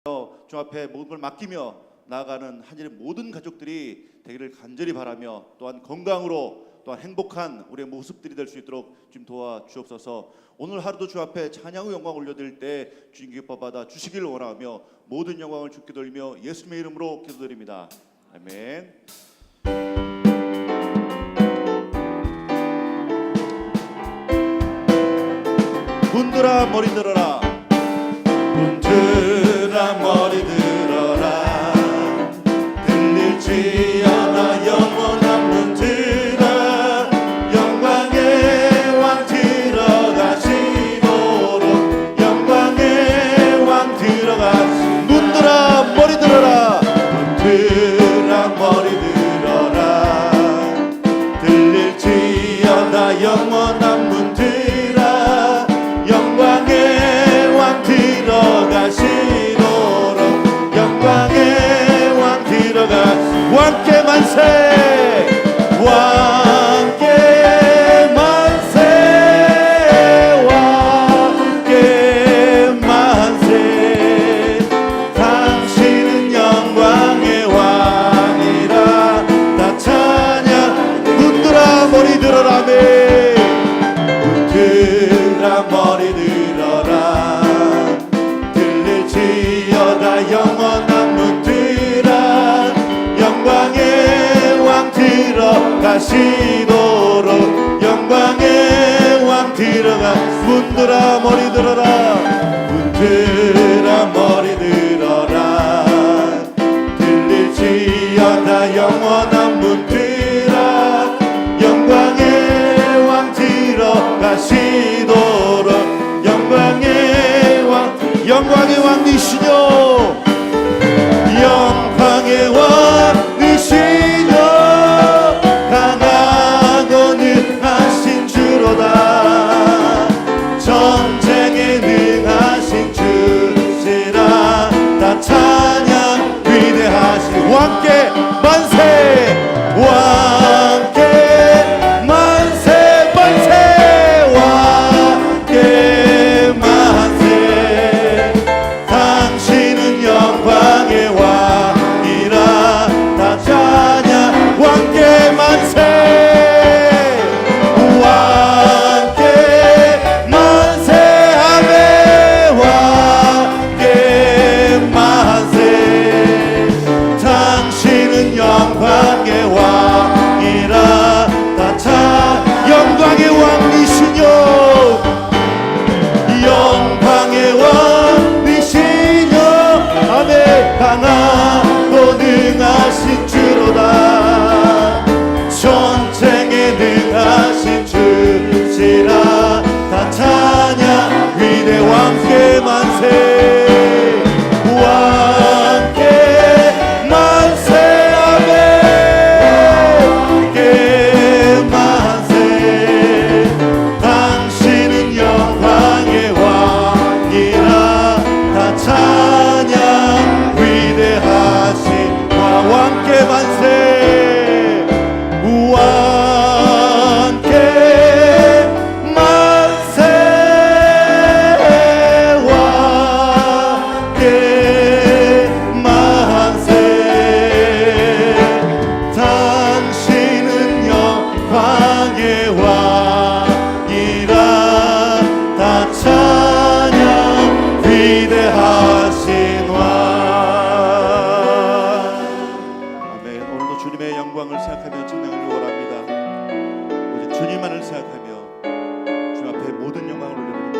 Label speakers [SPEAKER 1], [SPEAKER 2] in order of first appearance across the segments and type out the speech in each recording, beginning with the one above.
[SPEAKER 1] 주 앞에 모든 걸 맡기며 나아가는 한일의 모든 가족들이 되기를 간절히 바라며, 또한 건강으로 또한 행복한 우리의 모습들이 될 수 있도록 주님 도와주옵소서. 오늘 하루도 주 앞에 찬양의 영광 올려드릴 때 주님 기뻐 받아 주시기를 원하며 모든 영광을 주께 돌리며 예수님의 이름으로 기도드립니다. 아멘. 분들아 머리 들어라, 분들아 머리 들어라, 들릴지어다 영원한 문들아, 영광의 왕 들어가시도록, 영광의 왕 들어가시. 문들아 머리 들어라, 문들아 머리 들어라, 들릴지어다 영원한 문들아, 영광의 왕 들어가시도록, 영광의 왕 들어가. 왕께 만세, 왕께 만세, 왕께 만세. 당신은 영광의 왕이라 다 찬양. 분들아 머리 들어라매, 분들아 머리 들어라, 들릴지어다 영원한 문들아, 영광의 왕 들어가시도록, 영광의 왕 들어가. 문들아 머리 들어라, 문들아 머리 들어라, 들릴지어다 영원한 문들아, 영광의 왕 들어가시도록, 영광의 왕. 영광의 왕이시여, 영광의 왕이시여, 강하고 능하신 주로다, 전쟁에 능하신 주시라. 다 찬양 위대하신 왕께 만세, 왕께 만세, 만세, 왕께 만세. 당신은 영광의 왕이라 다 찬양. 왕께 만세, 왕께 만세, 아멘. 왕께 만세. 당신은 영광의 왕이라 다 찬양. 영광의 왕이시여, 영광의 왕이시여, 아멘. 강하고 능하신 주로다, 전쟁에 능하신 주시라. 다 찬양 위대. 왕께 만세, 왕께 만세, 아멘. 왕께 만세. 당신은 영광의 왕이라 다 찬양 위대하신 왕께 만세, 왕께 만세, 왕께 만세. 당신은 영광의 왕이라 다 찬양 위대하신 왕. 아멘. 오늘도 주님의 영광을 생각하며 찬양을 원합니다. 오직 주님만을 생각하며 주 앞에 모든 영광을 올려드립니다.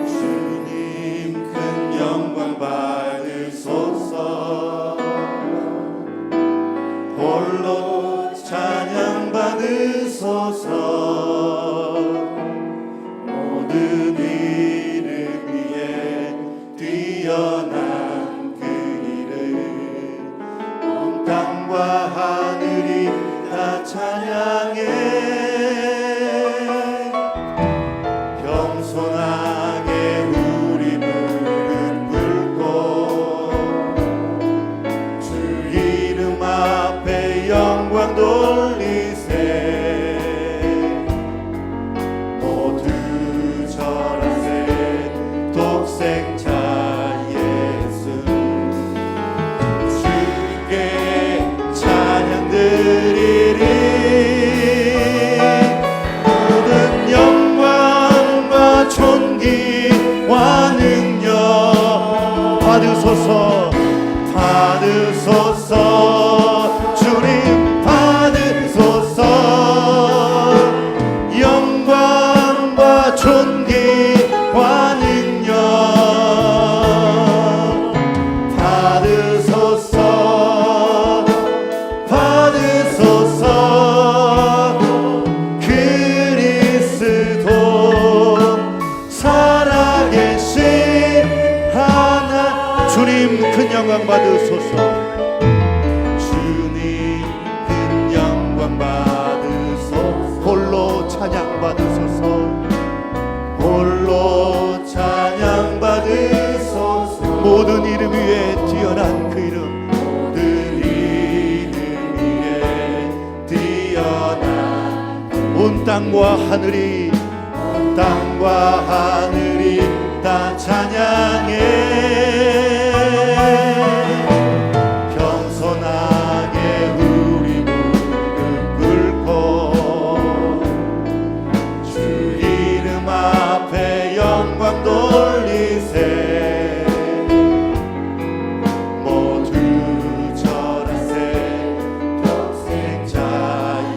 [SPEAKER 1] 주님 큰 영광 받으소서, 홀로 찬양 받으소서. 모든 이름 위에 뛰어난 그 이름, 온 땅과 하늘이 다 찬양해. 겸손하게 우리 무릎 꿇고 주 이름 앞에 영광 돌리세. 모두 절하세, 독생자 받으소서 받으소서 주님 받으소서 영광과 존귀와 능력 받으소서 받으소서 그리스도 살아계신 하나 주님 큰 영광 받으소서 주님 큰 영광 받으소서 홀로 찬양 받으소서 홀로 찬양 받으소서 모든 이름 위에 뛰어난 그 이름 모든 이름 위에 뛰어난 온 땅과 하늘이 다 찬양해 겸손하게 우리 무릎 꿇고 주 이름 앞에 영광 돌리세 모두 절하세 평생자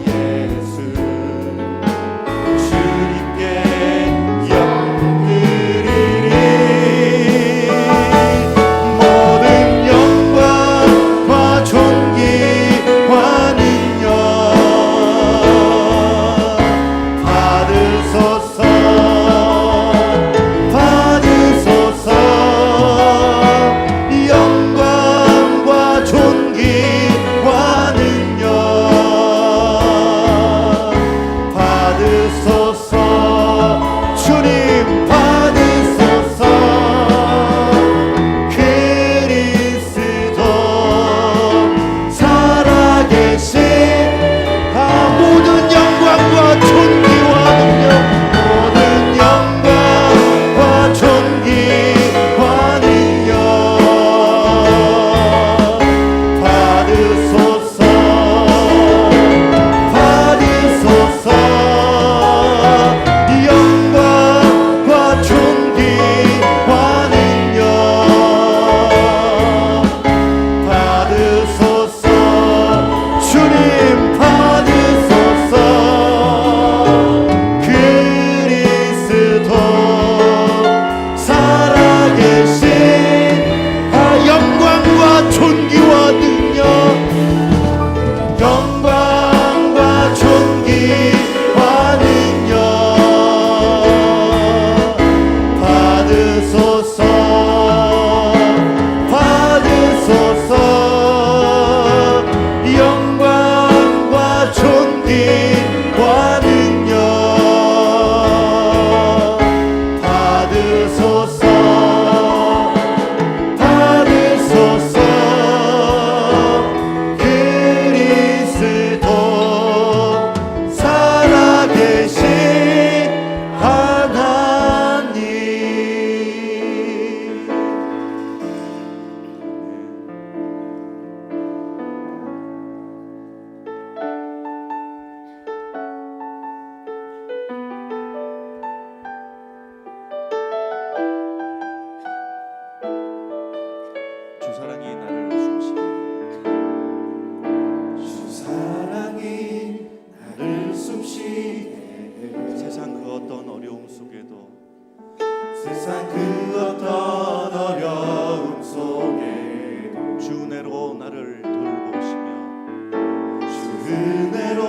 [SPEAKER 1] 예수 주님께 모든 영광과 존귀와 능력 받으소서 받으소서 영광과 존귀와 능력 받으소서 주님 받으소서 그리스도 살아계신 모든 영광과 존귀와 능력 모든 영광과 존귀와 능력 받으소서 받으소서 영광과 존귀와 능력 받으소서 주님 받으소서 그리스도 살아계신 영광과 존귀와 능력 영광과 존귀와 능력 받으소서 받으소서 영광과 존귀와 능력 받으소서 받으소서 그리스도 살아계신 하나님 주 사랑이 나를 숨쉬게 주 사랑이 나를 숨쉬게 세상 그 어떤 어려움 속에도 세상 그 어떤 어려움 속에도 주 은혜로 나를 돌보시며 주 은혜로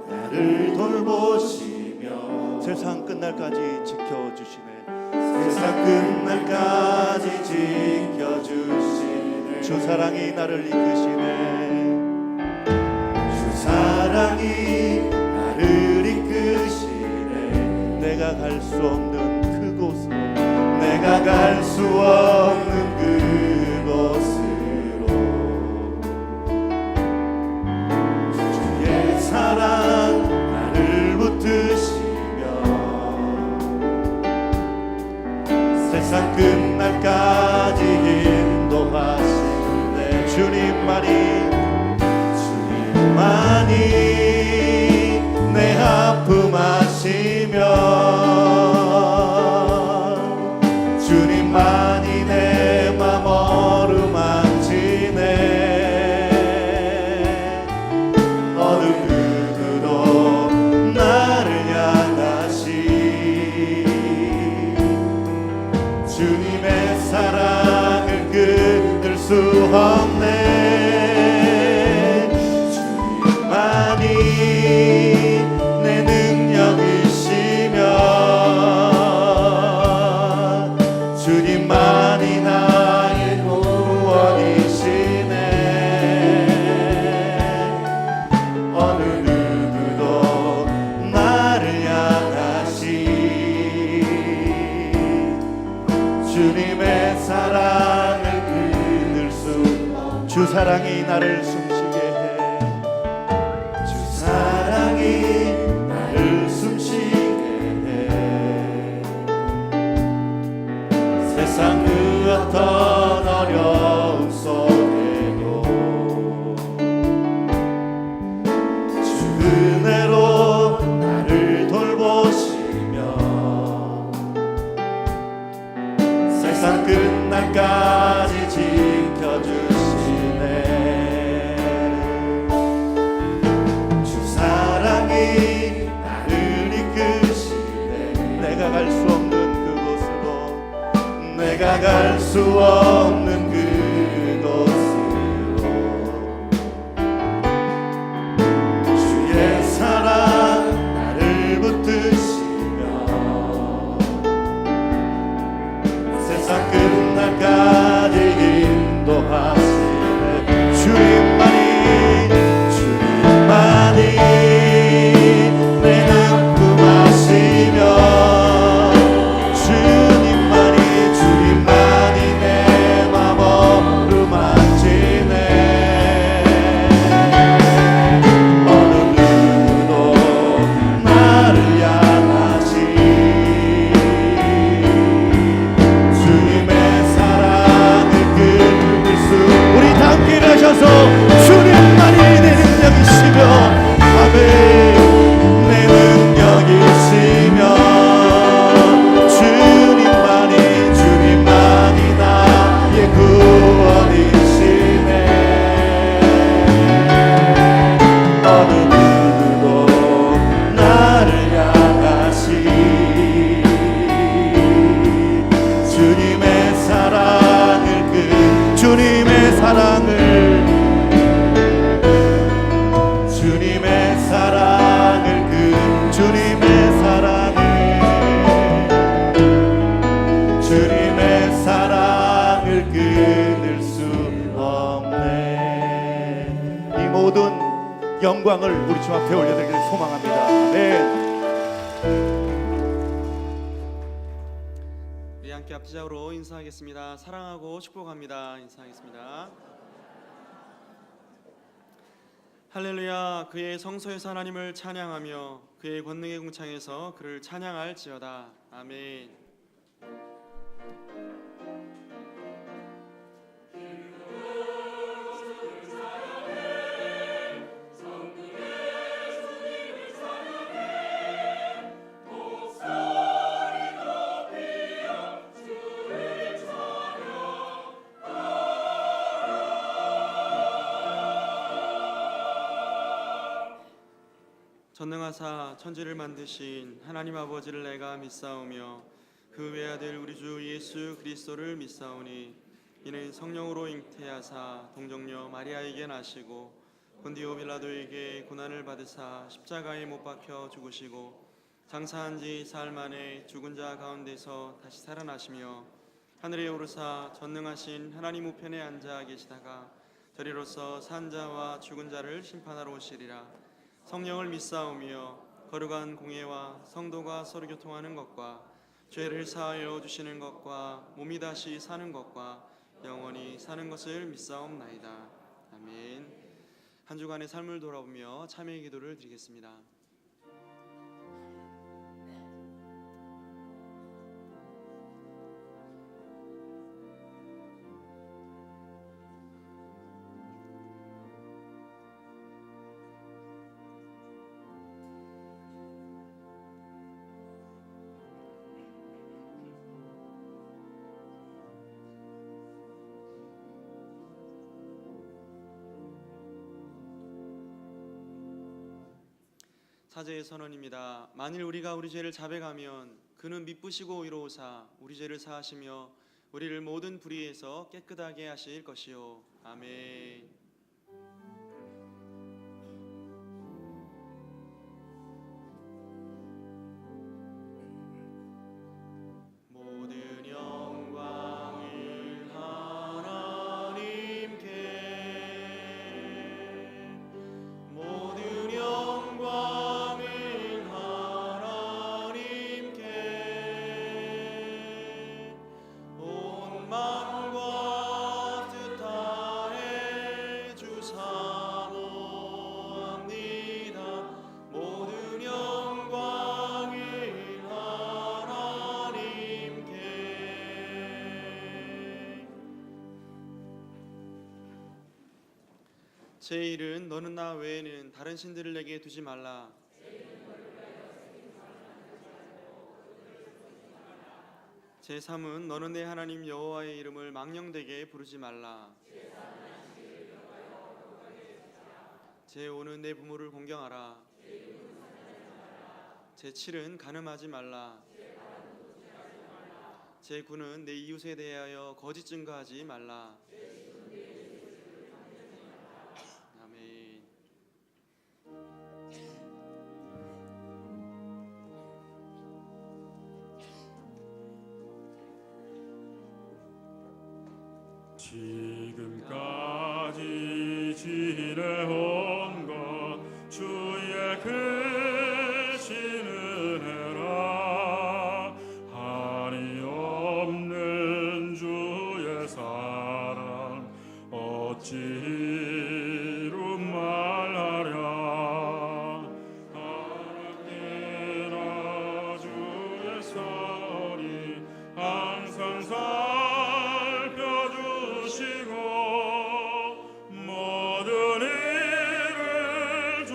[SPEAKER 1] 나를 돌보시며 세상 끝날까지 지켜주시네 세상 끝날까지 지켜주시네 주 사랑이 나를 이끄시네 주 사랑이 나를 이끄시네 내가 갈 수 없는 그곳으로 내가 갈 수 없는 그곳으로 주의 사랑 나를 붙드시며 세상 끝날까지 인도하시네 주님만이 내 아픔 아시며 주님만이 내 맘 주 사랑이 나를 숨쉬게 해. 주 사랑이 나를 숨쉬게 해. 세상 그 어떤 어려움 속에도 주 은혜로 나를 돌보시며 세상 끝날까지 지켜주시네. 주 사랑이 나를 이끄시네. 내가 갈 수 없는 그곳으로, 내가 갈 수 없는 그곳으로 주의 사랑 나를 붙드시며 세상 끝날까지 인도하시네. 주님만이 내 눈금 하시며 주님만이 내 맘 어루만지네. 어느 누구도 나를 향하시 주님의 사랑을 끊을 수. 우리 다 함께 하셔서 주님만이 내 능력이시며 아멘 내 능력이시며 주님만이 나의 구원이시네. 어느 누구도 나를 향하시 주님의 사랑을 주님의 사랑을 끊을 수 없네. 이 모든 영광을 우리 주 앞에 올려드리기를 소망합니다. 아멘.
[SPEAKER 2] 우리 함께 앞뒤자로 인사하겠습니다. 사랑하고 축복합니다. 인사하겠습니다. 할렐루야. 그의 성소에서 하나님을 찬양하며 그의 권능의 궁창에서 그를 찬양할지어다. 아멘. 전능하사 천지를 만드신 하나님 아버지를 내가 믿사오며 그 외아들 우리 주 예수 그리스도를 믿사오니 이는 성령으로 잉태하사 동정녀 마리아에게 나시고 본디오 빌라도에게 고난을 받으사 십자가에 못 박혀 죽으시고 장사한 지 사흘 만에 죽은 자 가운데서 다시 살아나시며 하늘에 오르사 전능하신 하나님 우편에 앉아 계시다가 저리로서 산 자와 죽은 자를 심판하러 오시리라. 성령을 믿사오며 거룩한 공예와 성도가 서로 교통하는 것과 죄를 사하여 주시는 것과 몸이 다시 사는 것과 영원히 사는 것을 믿사옵나이다. 아멘. 한 주간의 삶을 돌아보며 참회의 기도를 드리겠습니다. 사제의 선언입니다. 만일 우리가 우리 죄를 자백하면 그는 미쁘시고 의로우사 우리 죄를 사하시며 우리를 모든 불의에서 깨끗하게 하실 것이요. 아멘.
[SPEAKER 3] 만과 뜻하에
[SPEAKER 2] 제 일은 너는 나 외에는 다른 신들을 내게 두지 말라. 제 3은 너는 내 하나님 여호와의 이름을 망령되게 부르지 말라. 제 5는 내 부모를 공경하라. 제 7은 간음하지 말라. 제 9는 내 이웃에 대하여 거짓 증거하지 말라. 아멘.
[SPEAKER 3] 지금까지 지내온 것 주의 크신 은혜라. 한이 없는 주의 사랑 어찌 이루 말하랴. 하나님이라 주의 선이 항상 살펴주시고 모든 일을 주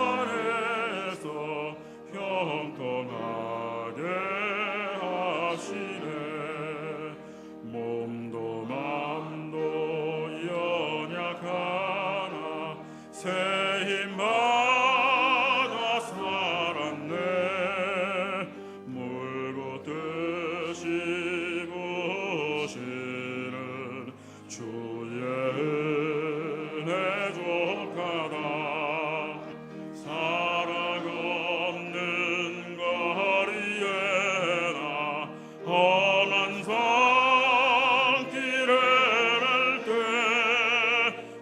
[SPEAKER 3] 안에서 형통하게 하시네. 몸도 맘도 연약하나 새 힘 받아 살았네. 물고 뜻이 부시는 주의 은혜 족하다. 사랑 없는 거리에나 험한 산길에 갈 때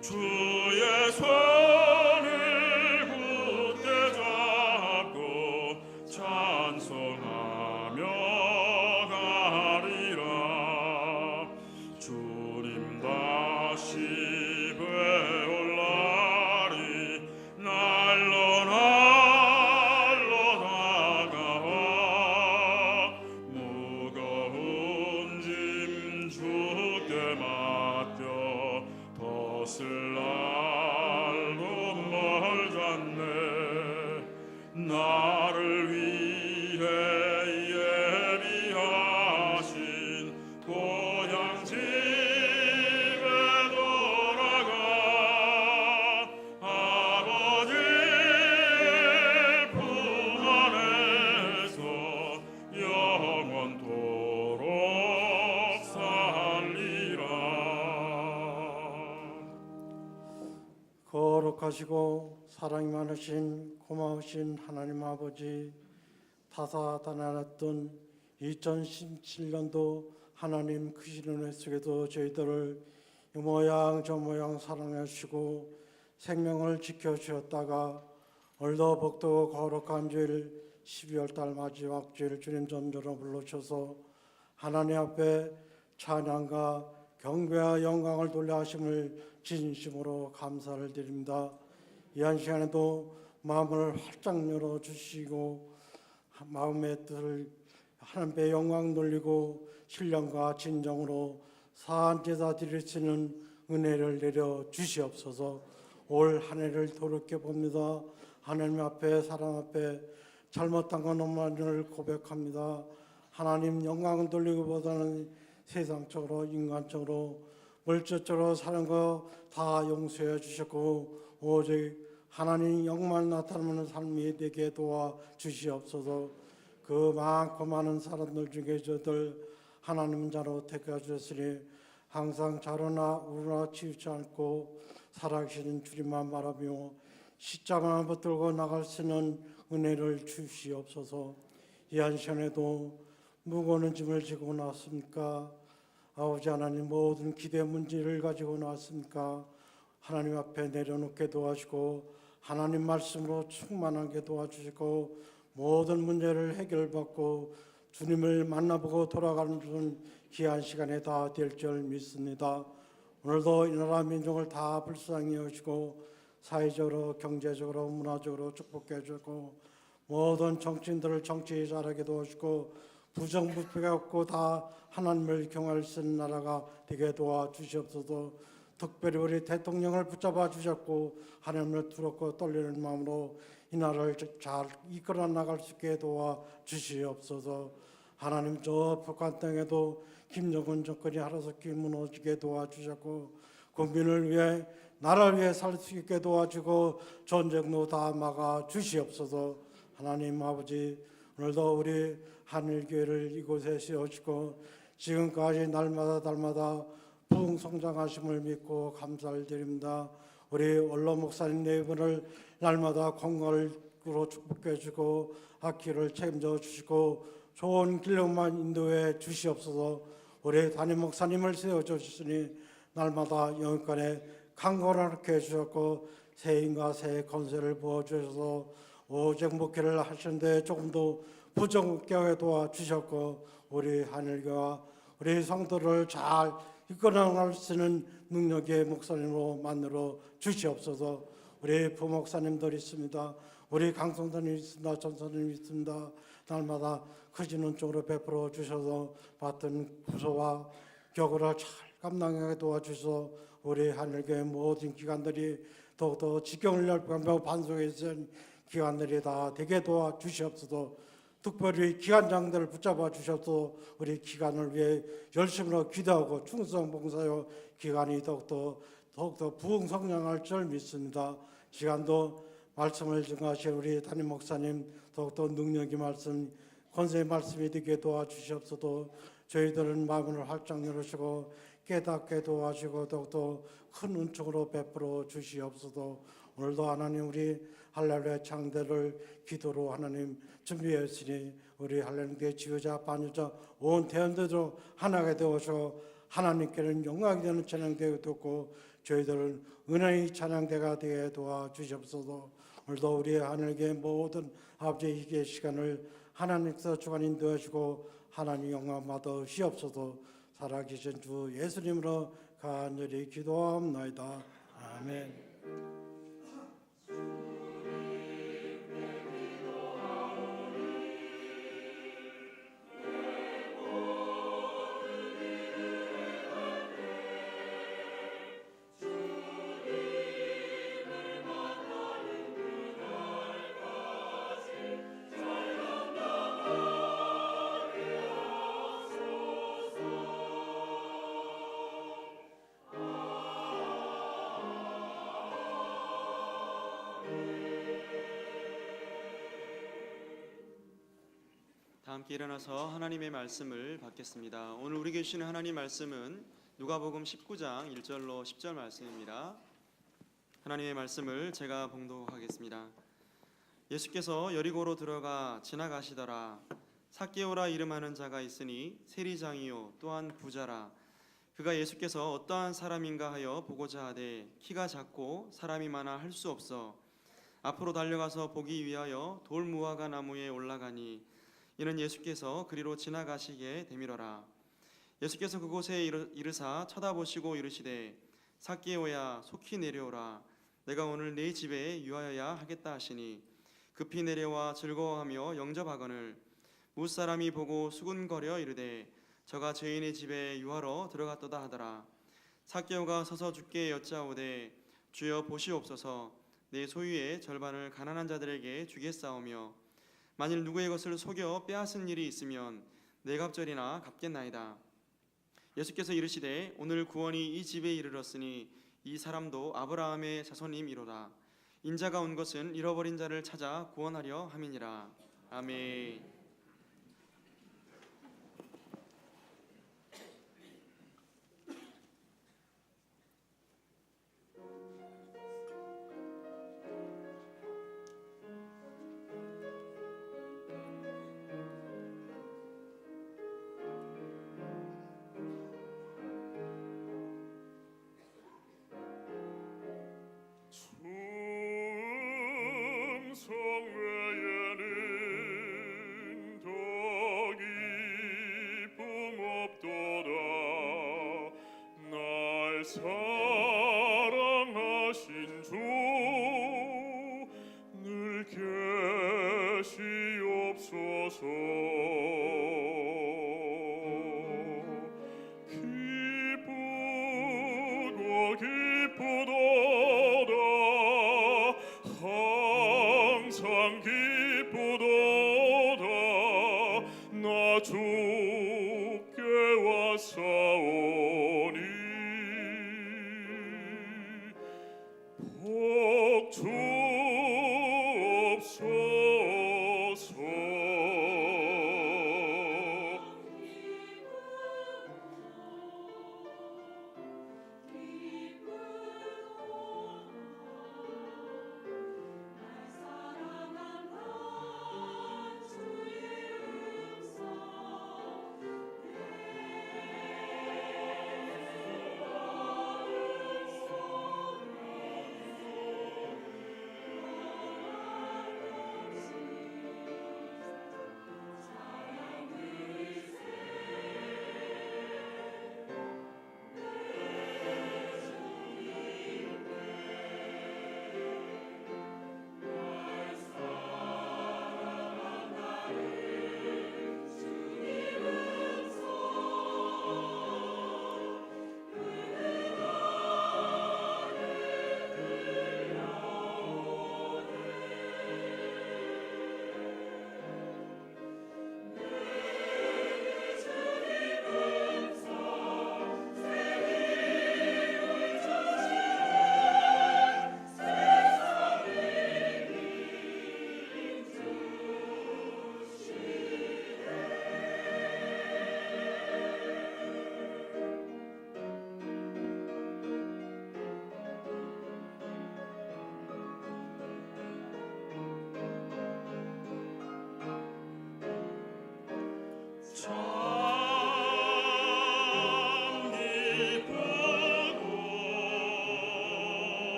[SPEAKER 3] 주의 손을 굳게 잡고 찬송하며 가리라. 주님 다시 배울 날이 날로 날로 다가와. 무거운 짐 주께 맡겨 벗을 날도 멀잖네. 나를 위해 예비하신 고향 집에 돌아가 아버지의 품 안에서 영원토록 살리라.
[SPEAKER 4] 거룩하시고 사랑이 많으신 고마우신 하나님 아버지, 다사다난했던 2017년도 하나님 크신 은혜 속에도 저희들을 이 모양 저 모양 사랑하시고 생명을 지켜주셨다가 얼더복도 거룩한 주일 12월달 마지막 주일 주님 전전으로 불러주셔서 하나님 앞에 찬양과 경배와 영광을 돌려 하심을 진심으로 감사를 드립니다. 이 한 시간에도 마음을 활짝 열어주시고 마음의 뜻을 하나님의 영광 돌리고 신령과 진정으로 사한제사 드릴 수 있는 은혜를 내려 주시옵소서. 올 한 해를 돌이켜 봅니다. 하나님 앞에 사람 앞에 잘못한 건 너무나를 고백합니다. 하나님 영광 돌리기보다는 세상적으로 인간적으로 물질적으로 사는 거 다 용서해 주셨고 오직 하나님 영만 나타나는 삶이 되게 도와 주시옵소서. 그 많고 많은 사람들 중에 저들 하나님 자로 택해 주셨으니 항상 자로나 우로나 치우치 않고 살아계시는 주님만 바라며 십자가만 붙들고 나갈 수 있는 은혜를 주시옵소서. 이 한 시간에도 무거운 짐을 지고 나왔습니까? 아버지 하나님, 모든 기대 문제를 가지고 나왔습니까? 하나님 앞에 내려놓게 도와주시고 하나님 말씀으로 충만하게 도와주시고 모든 문제를 해결받고 주님을 만나보고 돌아가는 귀한 시간에 다 될 줄 믿습니다. 오늘도 이 나라 민족을 다 불쌍히 여시고 사회적으로 경제적으로 문화적으로 축복해 주고 모든 정치인들을 정치 잘하게 도와주시고 부정부패가 없고 다 하나님을 경외할 수 있는 나라가 되게 도와주시옵소서. 특별히 우리 대통령을 붙잡아 주셨고 하나님을 두렵고 떨리는 마음으로 이 나라를 잘 이끌어 나갈 수 있게 도와 주시옵소서. 하나님 저 북한 땅에도 김정은 정권이 하루속히 무너지게 도와주셨고 국민을 위해 나라를 위해 살 수 있게 도와주고 전쟁도 다 막아 주시옵소서. 하나님 아버지 오늘도 우리 한일교회를 이곳에 세우시고 지금까지 날마다 부흥성장하심을 믿고 감사를 드립니다. 우리 원로 목사님 네 분을 날마다 건강으로 축복해 주고 악기를 책임져 주시고 좋은 길로만 인도해 주시옵소서. 우리 담임 목사님을 세워주시니 날마다 영육간에 강건하게 해주셨고 새힘과 새 건설을 부어주셔서 오직 목회를 하시는데 조금도 부정하게 도와주셨고 우리 하늘교와 우리 성도를 잘 이끌어나갈 수 있는 능력의 목사님으로 만들어 주시옵소서. 우리 부목사님들 있습니다. 우리 강성도님 있습니다. 전사님 있습니다. 날마다 크지는 쪽으로 베풀어 주셔서 받은 부서와 격을 잘 감당하게 도와주셔서 우리 하늘교회 모든 기관들이 더욱더 지경을 넓히며 반석에 있는 기관들이 다 되게 도와주시옵소서. 특별히 기관장들을 붙잡아 주셔서 우리 기관을 위해 열심으로 기도하고 충성 봉사하여 기관이 더욱더 부흥성장할 줄 믿습니다. 시간도 말씀을 증거하신 우리 담임 목사님 더욱더 능력의 말씀, 권세의 말씀이 되게 도와주시옵소서. 저희들은 마음을 활짝 열으시고 깨닫게 도와주시고 더욱더 큰 은총으로 베풀어 주시옵소서. 오늘도 하나님 우리 할렐루야 창대를 기도로 하나님 준비했으니 우리 할렐루야 지휘자 반유자 온 대원들도 하나가 되어서 하나님께는 영광이 되는 찬양대가 되었고 저희들은 은혜의 찬양대가 되게 도와주시옵소서. 오늘도 우리 하늘의 모든 아버지의 이기의 시간을 하나님께서 주관 인도하시고 하나님 영광 받으시옵소서. 살아계신 주 예수님으로 간절히 기도합나이다. 아멘.
[SPEAKER 2] 다 함께 일어나서 하나님의 말씀을 받겠습니다. 오늘 우리에게 주시는 하나님 말씀은 누가복음 19장 1절로 10절 말씀입니다. 하나님의 말씀을 제가 봉독하겠습니다. 예수께서 여리고로 들어가 지나가시더라. 삭개오라 이름하는 자가 있으니 세리장이요 또한 부자라. 그가 예수께서 어떠한 사람인가 하여 보고자 하되 키가 작고 사람이 많아 할 수 없어 앞으로 달려가서 보기 위하여 돌 무화과 나무에 올라가니 이는 예수께서 그리로 지나가시게 되밀어라. 예수께서 그곳에 이르사 쳐다보시고 이르시되 삭개오야 속히 내려오라. 내가 오늘 네 집에 유하여야 하겠다 하시니 급히 내려와 즐거워하며 영접하거늘 무사람이 보고 수군거려 이르되 저가 죄인의 집에 유하러 들어갔도다 하더라. 삭개오가 서서 주께 여짜오되 주여 보시옵소서. 내 소유의 절반을 가난한 자들에게 주겠사오며 만일 누구의 것을 속여 빼앗은 일이 있으면 네 갑절이나 갚겠나이다. 예수께서 이르시되 오늘 구원이 이 집에 이르렀으니 이 사람도 아브라함의 자손임이로다. 인자가 온 것은 잃어버린 자를 찾아 구원하려 함이니라. 아멘.
[SPEAKER 3] 성외에는 더 기쁨 없도다. 날 사랑하신 주 늘 계시옵소서. 기쁘고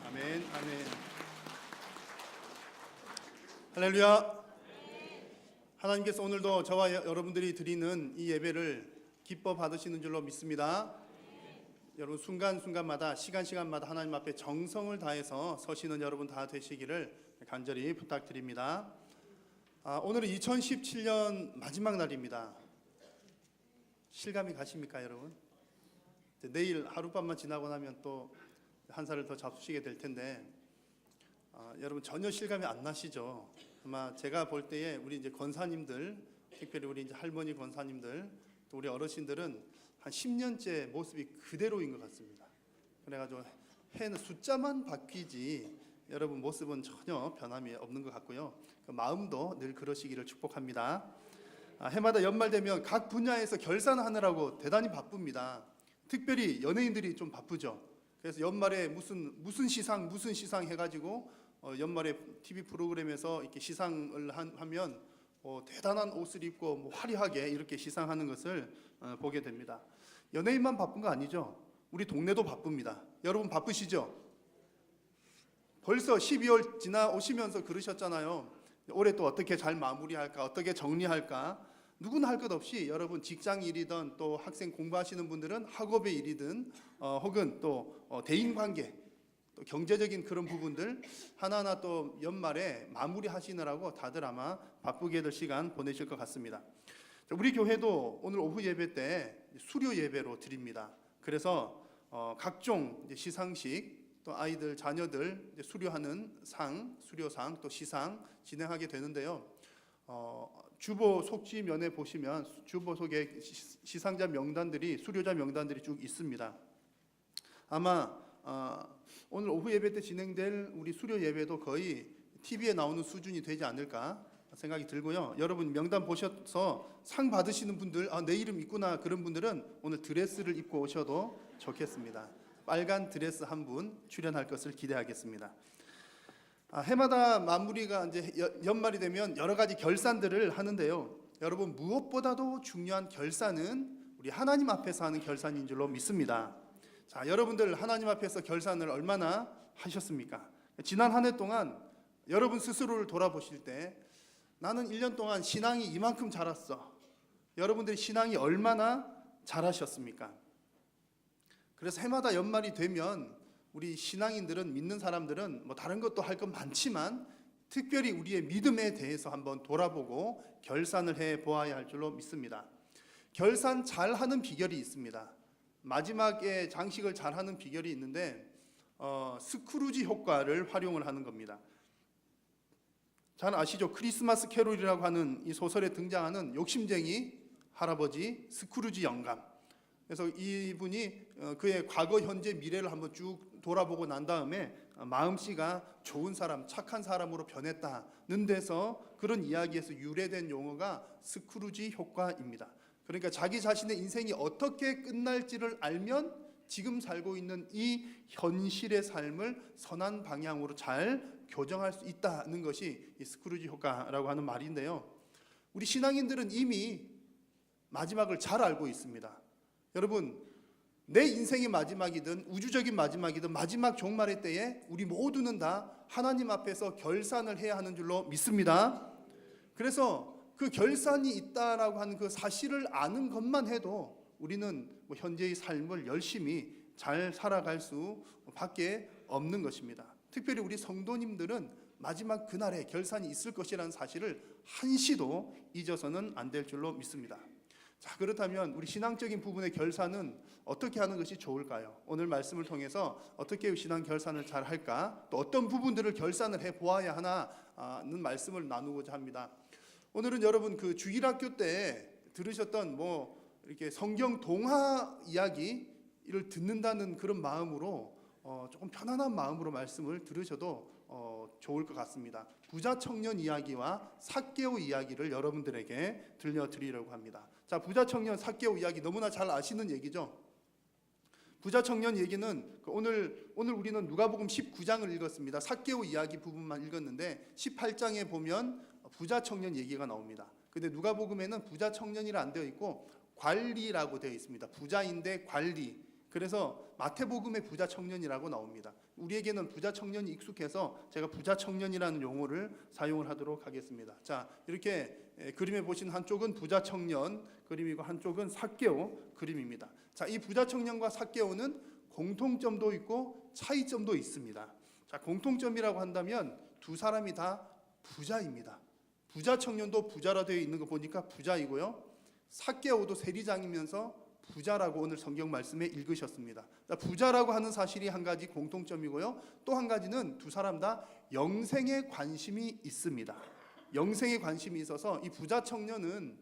[SPEAKER 5] 아멘, 아멘. 할렐루야. 하나님께서 오늘도 저와 여러분들이 드리는 이 예배를 기뻐 받으시는 줄로 믿습니다. 여러분 순간순간마다 시간마다 하나님 앞에 정성을 다해서 서시는 여러분 다 되시기를 간절히 부탁드립니다. 오늘은 2017년 마지막 날입니다. 실감이 가십니까, 여러분? 이제 내일 하룻밤만 지나고 나면 또 한 살을 더 잡수시게 될 텐데 여러분 전혀 실감이 안 나시죠? 아마 제가 볼 때에 우리 이제 권사님들, 특별히 우리 이제 할머니 권사님들, 또 우리 어르신들은 한 10년째 모습이 그대로인 것 같습니다. 그래가지고 해는 숫자만 바뀌지 여러분 모습은 전혀 변함이 없는 것 같고요. 그 마음도 늘 그러시기를 축복합니다. 해마다 연말 되면 각 분야에서 결산하느라고 대단히 바쁩니다. 특별히 연예인들이 좀 바쁘죠. 그래서 연말에 무슨 시상 해가지고 연말에 TV 프로그램에서 이렇게 시상을 하면 대단한 옷을 입고 뭐 화려하게 이렇게 시상하는 것을 보게 됩니다. 연예인만 바쁜 거 아니죠? 우리 동네도 바쁩니다. 여러분 바쁘시죠? 벌써 12월 지나오시면서 그러셨잖아요. 올해 또 어떻게 잘 마무리할까, 어떻게 정리할까. 누구나 할 것 없이 여러분 직장 일이든 또 학생 공부하시는 분들은 학업의 일이든 혹은 또 대인관계, 또 경제적인 그런 부분들 하나하나 또 연말에 마무리하시느라고 다들 아마 바쁘게 될 시간 보내실 것 같습니다. 우리 교회도 오늘 오후 예배 때 수료 예배로 드립니다. 그래서 각종 이제 시상식, 또 아이들 자녀들 이제 수료하는 수료상 또 시상 진행하게 되는데요. 주보 속지면에 보시면 주보 속에 시상자 명단들이, 수료자 명단들이 쭉 있습니다. 아마 오늘 오후 예배 때 진행될 우리 수료 예배도 거의 TV에 나오는 수준이 되지 않을까 생각이 들고요. 여러분 명단 보셔서 상 받으시는 분들, 내 이름 있구나, 그런 분들은 오늘 드레스를 입고 오셔도 좋겠습니다. 빨간 드레스 한 분 출연할 것을 기대하겠습니다. 해마다 마무리가 이제 연말이 되면 여러 가지 결산들을 하는데요. 여러분 무엇보다도 중요한 결산은 우리 하나님 앞에서 하는 결산인 줄로 믿습니다. 자, 여러분들 하나님 앞에서 결산을 얼마나 하셨습니까? 지난 한 해 동안 여러분 스스로를 돌아보실 때 나는 1년 동안 신앙이 이만큼 자랐어. 여러분들이 신앙이 얼마나 자라셨습니까? 그래서 해마다 연말이 되면 우리 신앙인들은, 믿는 사람들은 뭐 다른 것도 할 건 많지만 특별히 우리의 믿음에 대해서 한번 돌아보고 결산을 해 보아야 할 줄로 믿습니다. 결산 잘하는 비결이 있습니다. 마지막에 장식을 잘하는 비결이 있는데 스크루지 효과를 활용을 하는 겁니다. 잘 아시죠? 크리스마스 캐롤이라고 하는 이 소설에 등장하는 욕심쟁이 할아버지 스크루지 영감. 그래서 이분이 그의 과거, 현재, 미래를 한번 쭉 돌아보고 난 다음에 마음씨가 좋은 사람, 착한 사람으로 변했다는 데서 그런 이야기에서 유래된 용어가 스크루지 효과입니다. 그러니까 자기 자신의 인생이 어떻게 끝날지를 알면 지금 살고 있는 이 현실의 삶을 선한 방향으로 잘 교정할 수 있다는 것이 이 스크루지 효과라고 하는 말인데요. 우리 신앙인들은 이미 마지막을 잘 알고 있습니다. 여러분, 내 인생의 마지막이든 우주적인 마지막이든 마지막 종말의 때에 우리 모두는 다 하나님 앞에서 결산을 해야 하는 줄로 믿습니다. 그래서 그 결산이 있다라고 하는 그 사실을 아는 것만 해도 우리는 뭐 현재의 삶을 열심히 잘 살아갈 수밖에 없는 것입니다. 특별히 우리 성도님들은 마지막 그날에 결산이 있을 것이라는 사실을 한시도 잊어서는 안 될 줄로 믿습니다. 자, 그렇다면 우리 신앙적인 부분의 결산은 어떻게 하는 것이 좋을까요? 오늘 말씀을 통해서 어떻게 신앙 결산을 잘 할까? 또 어떤 부분들을 결산을 해 보아야 하나는 말씀을 나누고자 합니다. 오늘은 여러분 그 주일학교 때 들으셨던 뭐 이렇게 성경 동화 이야기를 듣는다는 그런 마음으로 조금 편안한 마음으로 말씀을 들으셔도 좋을 것 같습니다. 부자 청년 이야기와 삭개오 이야기를 여러분들에게 들려드리려고 합니다. 자, 부자 청년 삭개오 이야기 너무나 잘 아시는 얘기죠. 부자 청년 얘기는 오늘 우리는 누가복음 19장을 읽었습니다. 삭개오 이야기 부분만 읽었는데 18장에 보면 부자 청년 얘기가 나옵니다. 근데 누가복음에는 부자 청년이라 안 되어 있고 관리라고 되어 있습니다. 부자인데 관리. 그래서 마태복음에 부자 청년이라고 나옵니다. 우리에게는 부자 청년이 익숙해서 제가 부자 청년이라는 용어를 사용을 하도록 하겠습니다. 자, 이렇게 그림에 보신 한쪽은 부자 청년 그림이고 한쪽은 삭개오 그림입니다. 자, 이 부자 청년과 삭개오는 공통점도 있고 차이점도 있습니다. 자, 공통점이라고 한다면 두 사람이 다 부자입니다. 부자 청년도 부자라 되어 있는 거 보니까 부자이고요. 삭개오도 세리장이면서 부자라고 오늘 성경 말씀에 읽으셨습니다. 부자라고 하는 사실이 한 가지 공통점이고요. 또 한 가지는 두 사람 다 영생에 관심이 있습니다. 영생에 관심이 있어서 이 부자 청년은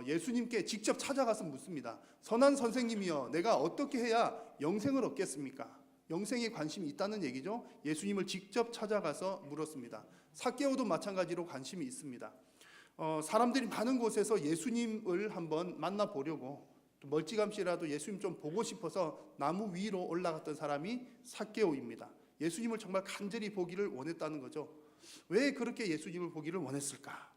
[SPEAKER 5] 예수님께 직접 찾아가서 묻습니다. 선한 선생님이여, 내가 어떻게 해야 영생을 얻겠습니까? 영생에 관심이 있다는 얘기죠. 예수님을 직접 찾아가서 물었습니다. 삭개오도 마찬가지로 관심이 있습니다. 사람들이 많은 곳에서 예수님을 한번 만나보려고 또 멀찌감치라도 예수님 좀 보고 싶어서 나무 위로 올라갔던 사람이 삭개오입니다. 예수님을 정말 간절히 보기를 원했다는 거죠. 왜 그렇게 예수님을 보기를 원했을까?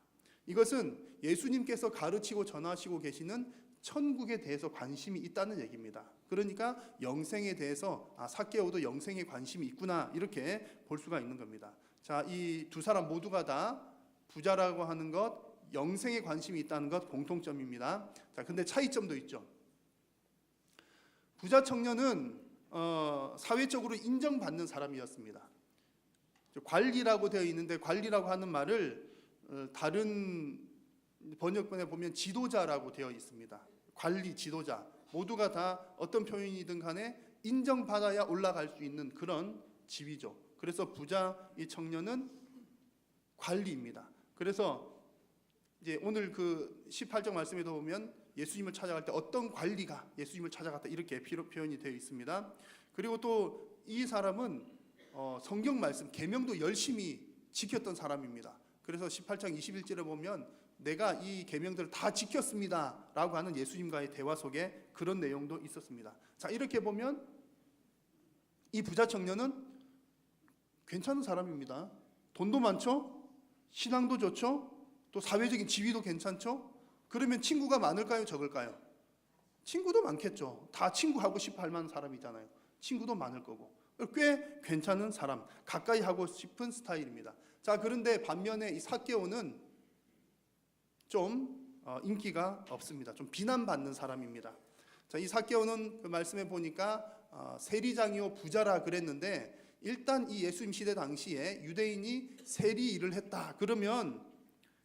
[SPEAKER 5] 이것은 예수님께서 가르치고 전하시고 계시는 천국에 대해서 관심이 있다는 얘기입니다. 그러니까 영생에 대해서 삭개오도 영생에 관심이 있구나 이렇게 볼 수가 있는 겁니다. 자, 이 두 사람 모두가 다 부자라고 하는 것, 영생에 관심이 있다는 것 공통점입니다. 자, 근데 차이점도 있죠. 부자 청년은 사회적으로 인정받는 사람이었습니다. 관리라고 되어 있는데 관리라고 하는 말을 다른 번역본에 보면 지도자라고 되어 있습니다. 관리, 지도자 모두가 다 어떤 표현이든 간에 인정받아야 올라갈 수 있는 그런 지위죠. 그래서 부자 이 청년은 관리입니다. 그래서 이제 오늘 그 18절 말씀에도 보면 예수님을 찾아갈 때 어떤 관리가 예수님을 찾아갔다 이렇게 표현이 되어 있습니다. 그리고 또 이 사람은 성경 말씀 계명도 열심히 지켰던 사람입니다. 그래서 18장 21절에 보면 내가 이 계명들을 다 지켰습니다라고 하는 예수님과의 대화 속에 그런 내용도 있었습니다. 자, 이렇게 보면 이 부자 청년은 괜찮은 사람입니다. 돈도 많죠? 신앙도 좋죠? 또 사회적인 지위도 괜찮죠? 그러면 친구가 많을까요? 적을까요? 친구도 많겠죠. 다 친구하고 싶어 할 만한 사람이잖아요. 친구도 많을 거고. 꽤 괜찮은 사람, 가까이 하고 싶은 스타일입니다. 자, 그런데 반면에 이 삭개오는 좀 인기가 없습니다. 좀 비난받는 사람입니다. 자, 이 삭개오는 그 말씀에 보니까 세리장이요 부자라 그랬는데 일단 이 예수님 시대 당시에 유대인이 세리 일을 했다 그러면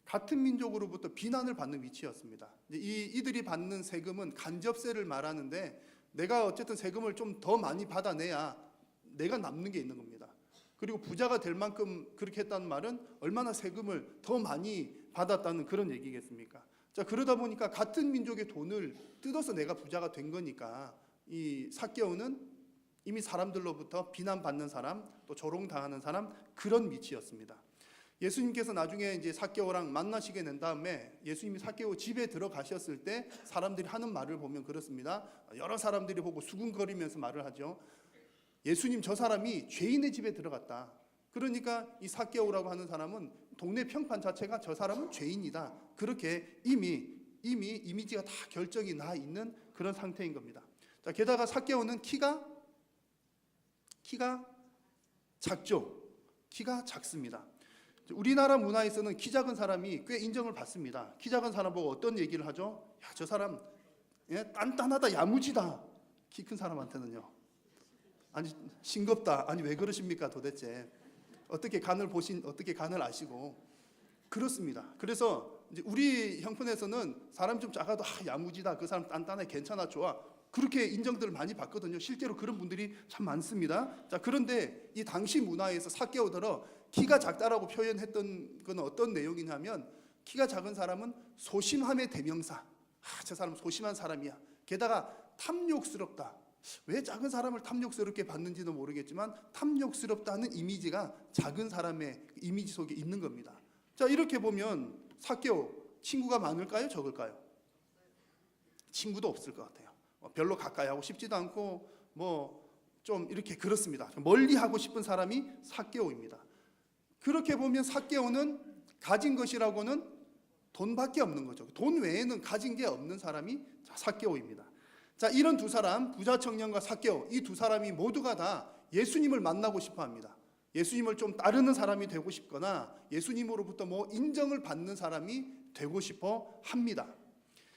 [SPEAKER 5] 같은 민족으로부터 비난을 받는 위치였습니다. 이들이 받는 세금은 간접세를 말하는데 내가 어쨌든 세금을 좀 더 많이 받아내야 내가 남는 게 있는 겁니다. 그리고 부자가 될 만큼 그렇게 했다는 말은 얼마나 세금을 더 많이 받았다는 그런 얘기겠습니까? 자, 그러다 보니까 같은 민족의 돈을 뜯어서 내가 부자가 된 거니까 이 삭개오는 이미 사람들로부터 비난받는 사람, 또 조롱당하는 사람 그런 위치였습니다. 예수님께서 나중에 이제 삭개오랑 만나시게 된 다음에 예수님이 삭개오 집에 들어가셨을 때 사람들이 하는 말을 보면 그렇습니다. 여러 사람들이 보고 수군거리면서 말을 하죠. 예수님 저 사람이 죄인의 집에 들어갔다. 그러니까 이 삭개오라고 하는 사람은 동네 평판 자체가 저 사람은 죄인이다. 그렇게 이미 이미지가 다 결정이 나 있는 그런 상태인 겁니다. 자, 게다가 삭개오는 키가 작죠. 키가 작습니다. 우리나라 문화에서는 키 작은 사람이 꽤 인정을 받습니다. 키 작은 사람 보고 어떤 얘기를 하죠? 야, 저 사람 단단하다, 야무지다. 키 큰 사람한테는요. 아니 싱겁다. 아니 왜 그러십니까 도대체? 어떻게 간을 아시고 그렇습니다. 그래서 이제 우리 형편에서는 사람 좀 작아도 야무지다. 그 사람 단단해, 괜찮아, 좋아. 그렇게 인정들을 많이 받거든요. 실제로 그런 분들이 참 많습니다. 자, 그런데 이 당시 문화에서 삭개오더러 키가 작다라고 표현했던 건 어떤 내용이냐면 키가 작은 사람은 소심함의 대명사. 저 사람 소심한 사람이야. 게다가 탐욕스럽다. 왜 작은 사람을 탐욕스럽게 봤는지는 모르겠지만 탐욕스럽다는 이미지가 작은 사람의 이미지 속에 있는 겁니다. 자, 이렇게 보면 삭개오 친구가 많을까요? 적을까요? 친구도 없을 것 같아요. 별로 가까이 하고 싶지도 않고 뭐 좀 이렇게 그렇습니다. 멀리 하고 싶은 사람이 삭개오입니다. 그렇게 보면 삭개오는 가진 것이라고는 돈밖에 없는 거죠. 돈 외에는 가진 게 없는 사람이 삭개오입니다. 자, 이런 두 사람, 부자 청년과 삭개오, 이 두 사람이 모두가 다 예수님을 만나고 싶어 합니다. 예수님을 좀 따르는 사람이 되고 싶거나 예수님으로부터 뭐 인정을 받는 사람이 되고 싶어 합니다.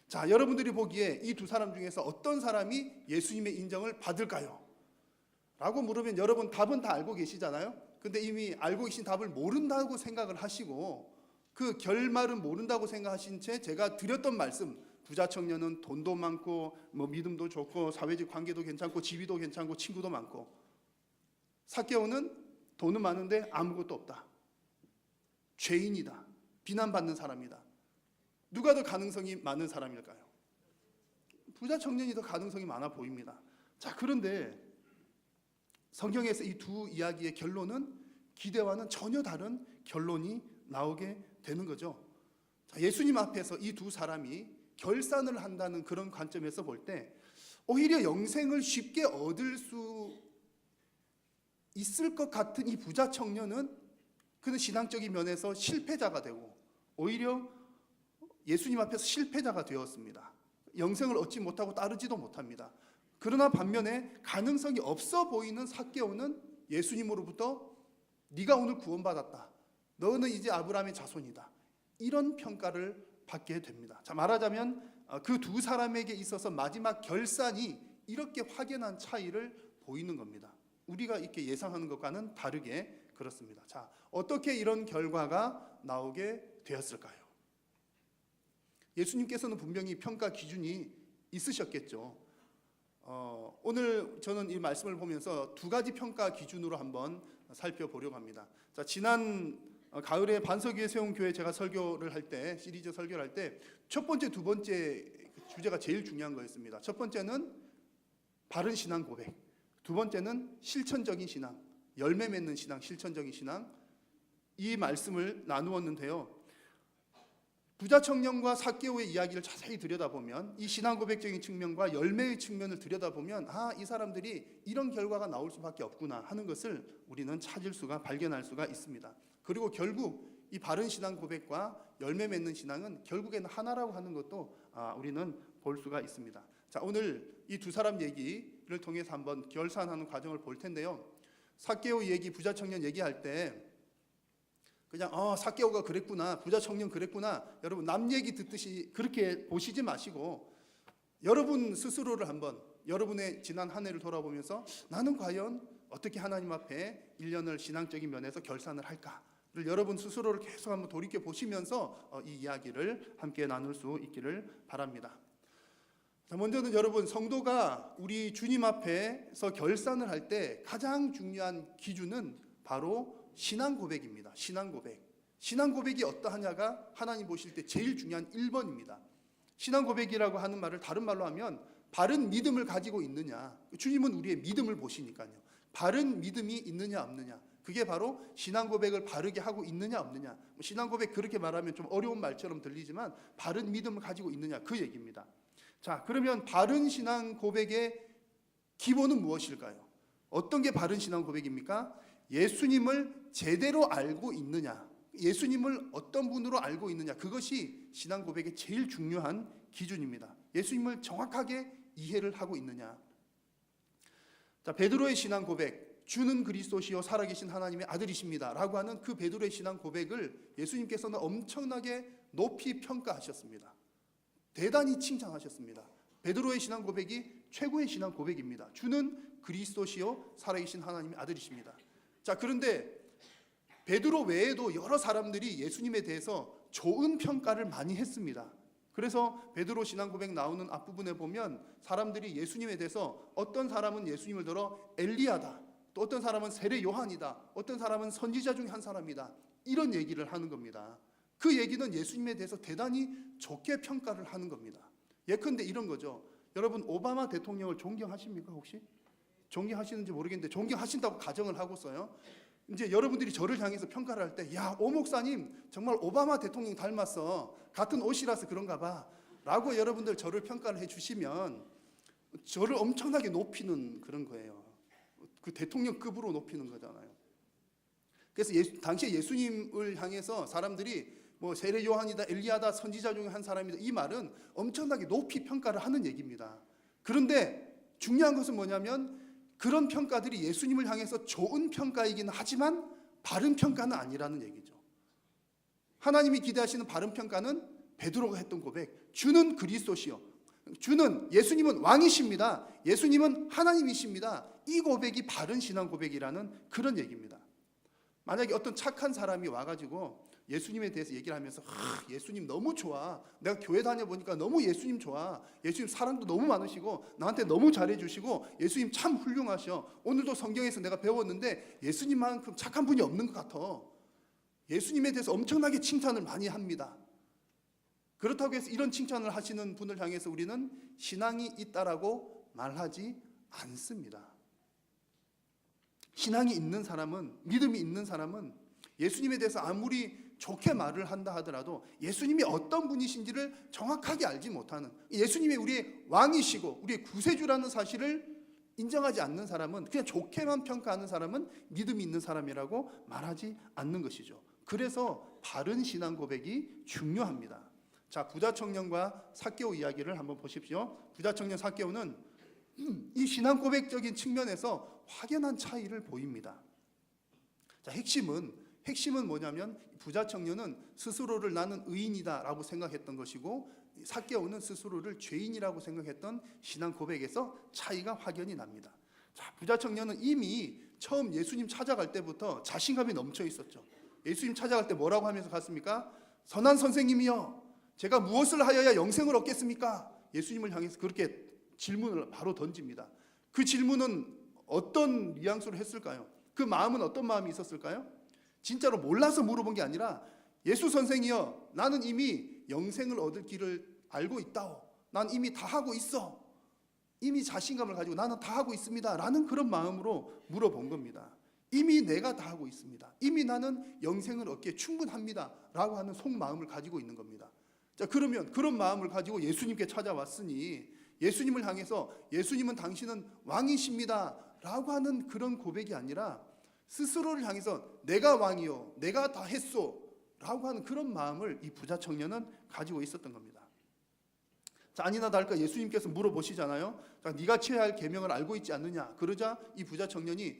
[SPEAKER 5] 자, 여러분들이 보기에 이 두 사람 중에서 어떤 사람이 예수님의 인정을 받을까요? 라고 물으면 여러분 답은 다 알고 계시잖아요. 근데 이미 알고 계신 답을 모른다고 생각을 하시고 그 결말은 모른다고 생각하신 채 제가 드렸던 말씀, 부자 청년은 돈도 많고 뭐 믿음도 좋고 사회적 관계도 괜찮고 지위도 괜찮고 친구도 많고, 삭개오는 돈은 많은데 아무것도 없다, 죄인이다, 비난받는 사람이다. 누가 더 가능성이 많은 사람일까요? 부자 청년이 더 가능성이 많아 보입니다. 자, 그런데 성경에서 이 두 이야기의 결론은 기대와는 전혀 다른 결론이 나오게 되는 거죠. 자, 예수님 앞에서 이 두 사람이 결산을 한다는 그런 관점에서 볼 때 오히려 영생을 쉽게 얻을 수 있을 것 같은 이 부자 청년은 그는 신앙적인 면에서 실패자가 되고 오히려 예수님 앞에서 실패자가 되었습니다. 영생을 얻지 못하고 따르지도 못합니다. 그러나 반면에 가능성이 없어 보이는 삭개오는 예수님으로부터 네가 오늘 구원받았다, 너는 이제 아브라함의 자손이다, 이런 평가를 받게 됩니다. 자, 말하자면 그 두 사람에게 있어서 마지막 결산이 이렇게 확연한 차이를 보이는 겁니다. 우리가 이렇게 예상하는 것과는 다르게 그렇습니다. 자, 어떻게 이런 결과가 나오게 되었을까요? 예수님께서는 분명히 평가 기준이 있으셨겠죠. 오늘 저는 이 말씀을 보면서 두 가지 평가 기준으로 한번 살펴보려고 합니다. 자, 지난 가을에 반석위에 세운 교회 제가 설교를 할 때, 시리즈 설교를 할 때 첫 번째, 두 번째 주제가 제일 중요한 거였습니다. 첫 번째는 바른 신앙 고백, 두 번째는 실천적인 신앙, 열매 맺는 신앙, 실천적인 신앙, 이 말씀을 나누었는데요. 부자 청년과 삭개오의 이야기를 자세히 들여다보면 이 신앙 고백적인 측면과 열매의 측면을 들여다보면 이 사람들이 이런 결과가 나올 수밖에 없구나 하는 것을 우리는 찾을 수가, 발견할 수가 있습니다. 그리고 결국 이 바른 신앙 고백과 열매 맺는 신앙은 결국에는 하나라고 하는 것도 우리는 볼 수가 있습니다. 자, 오늘 이 두 사람 얘기를 통해서 한번 결산하는 과정을 볼 텐데요. 삭개오 얘기, 부자 청년 얘기할 때 그냥 삭개오가 그랬구나, 부자 청년 그랬구나, 여러분 남 얘기 듣듯이 그렇게 보시지 마시고 여러분 스스로를 한번, 여러분의 지난 한 해를 돌아보면서 나는 과연 어떻게 하나님 앞에 1년을 신앙적인 면에서 결산을 할까를 여러분 스스로를 계속 한번 돌이켜 보시면서 이 이야기를 함께 나눌 수 있기를 바랍니다. 자, 먼저는 여러분, 성도가 우리 주님 앞에서 결산을 할 때 가장 중요한 기준은 바로 신앙 고백입니다. 신앙 고백. 신앙 고백이 어떠하냐가 하나님 보실 때 제일 중요한 1번입니다. 신앙 고백이라고 하는 말을 다른 말로 하면 바른 믿음을 가지고 있느냐. 주님은 우리의 믿음을 보시니까요. 바른 믿음이 있느냐 없느냐. 그게 바로 신앙 고백을 바르게 하고 있느냐 없느냐. 신앙 고백 그렇게 말하면 좀 어려운 말처럼 들리지만 바른 믿음을 가지고 있느냐, 그 얘기입니다. 자, 그러면 바른 신앙 고백의 기본은 무엇일까요? 어떤 게 바른 신앙 고백입니까? 예수님을 제대로 알고 있느냐, 예수님을 어떤 분으로 알고 있느냐, 그것이 신앙 고백의 제일 중요한 기준입니다. 예수님을 정확하게 이해를 하고 있느냐. 자, 베드로의 신앙 고백, 주는 그리스도시요 살아계신 하나님의 아들이십니다 라고 하는 그 베드로의 신앙 고백을 예수님께서는 엄청나게 높이 평가하셨습니다. 대단히 칭찬하셨습니다. 베드로의 신앙 고백이 최고의 신앙 고백입니다. 주는 그리스도시요 살아계신 하나님의 아들이십니다. 자, 그런데 베드로 외에도 여러 사람들이 예수님에 대해서 좋은 평가를 많이 했습니다. 그래서 베드로 신앙 고백 나오는 앞부분에 보면 사람들이 예수님에 대해서 어떤 사람은 예수님을 들어 엘리야다, 또 어떤 사람은 세례 요한이다, 어떤 사람은 선지자 중에 한 사람이다, 이런 얘기를 하는 겁니다. 그 얘기는 예수님에 대해서 대단히 좋게 평가를 하는 겁니다. 예컨대 이런 거죠. 여러분, 오바마 대통령을 존경하십니까 혹시? 존경하시는지 모르겠는데 존경하신다고 가정을 하고서요, 이제 여러분들이 저를 향해서 평가를 할 때, 야, 오 목사님 정말 오바마 대통령 닮았어, 같은 옷이라서 그런가 봐 라고 여러분들 저를 평가를 해주시면 저를 엄청나게 높이는 그런 거예요. 그 대통령급으로 높이는 거잖아요. 그래서 당시에 예수님을 향해서 사람들이 뭐 세례 요한이다, 엘리야다, 선지자 중에 한 사람이다, 이 말은 엄청나게 높이 평가를 하는 얘기입니다. 그런데 중요한 것은 뭐냐면 그런 평가들이 예수님을 향해서 좋은 평가이긴 하지만 바른 평가는 아니라는 얘기죠. 하나님이 기대하시는 바른 평가는 베드로가 했던 고백, 주는 그리스도시요, 주는 예수님은 왕이십니다, 예수님은 하나님이십니다, 이 고백이 바른 신앙 고백이라는 그런 얘기입니다. 만약에 어떤 착한 사람이 와가지고 예수님에 대해서 얘기를 하면서 예수님 너무 좋아, 내가 교회 다녀보니까 너무 예수님 좋아, 예수님 사랑도 너무 많으시고 나한테 너무 잘해주시고 예수님 참 훌륭하셔, 오늘도 성경에서 내가 배웠는데 예수님만큼 착한 분이 없는 것 같아, 예수님에 대해서 엄청나게 칭찬을 많이 합니다. 그렇다고 해서 이런 칭찬을 하시는 분을 향해서 우리는 신앙이 있다라고 말하지 않습니다. 신앙이 있는 사람은, 믿음이 있는 사람은 예수님에 대해서 아무리 좋게 말을 한다 하더라도 예수님이 어떤 분이신지를 정확하게 알지 못하는, 예수님이 우리의 왕이시고 우리의 구세주라는 사실을 인정하지 않는 사람은, 그냥 좋게만 평가하는 사람은 믿음이 있는 사람이라고 말하지 않는 것이죠. 그래서 바른 신앙 고백이 중요합니다. 자, 부자 청년과 삭개오 이야기를 한번 보십시오. 부자 청년 삭개오는 이 신앙 고백적인 측면에서 확연한 차이를 보입니다. 자, 핵심은 뭐냐면 부자 청년은 스스로를 나는 의인이다라고 생각했던 것이고 삭개오는 스스로를 죄인이라고 생각했던 신앙 고백에서 차이가 확연히 납니다. 자, 부자 청년은 이미 처음 예수님 찾아갈 때부터 자신감이 넘쳐 있었죠. 예수님 찾아갈 때 뭐라고 하면서 갔습니까? 선한 선생님이여, 제가 무엇을 하여야 영생을 얻겠습니까? 예수님을 향해서 그렇게 질문을 바로 던집니다. 그 질문은 어떤 뉘앙스로 했을까요? 그 마음은 어떤 마음이 있었을까요? 진짜로 몰라서 물어본 게 아니라 예수 선생이여, 나는 이미 영생을 얻을 길을 알고 있다오, 난 이미 다 하고 있어, 이미 자신감을 가지고 나는 다 하고 있습니다 라는 그런 마음으로 물어본 겁니다. 이미 내가 다 하고 있습니다, 이미 나는 영생을 얻기에 충분합니다 라고 하는 속마음을 가지고 있는 겁니다. 자, 그러면 그런 마음을 가지고 예수님께 찾아왔으니 예수님을 향해서 예수님은 당신은 왕이십니다 라고 하는 그런 고백이 아니라 스스로를 향해서 내가 왕이요, 내가 다 했소 라고 하는 그런 마음을 이 부자 청년은 가지고 있었던 겁니다. 자, 아니나 다를까 예수님께서 물어보시잖아요. 자, 네가 취해야 할 계명을 알고 있지 않느냐. 그러자 이 부자 청년이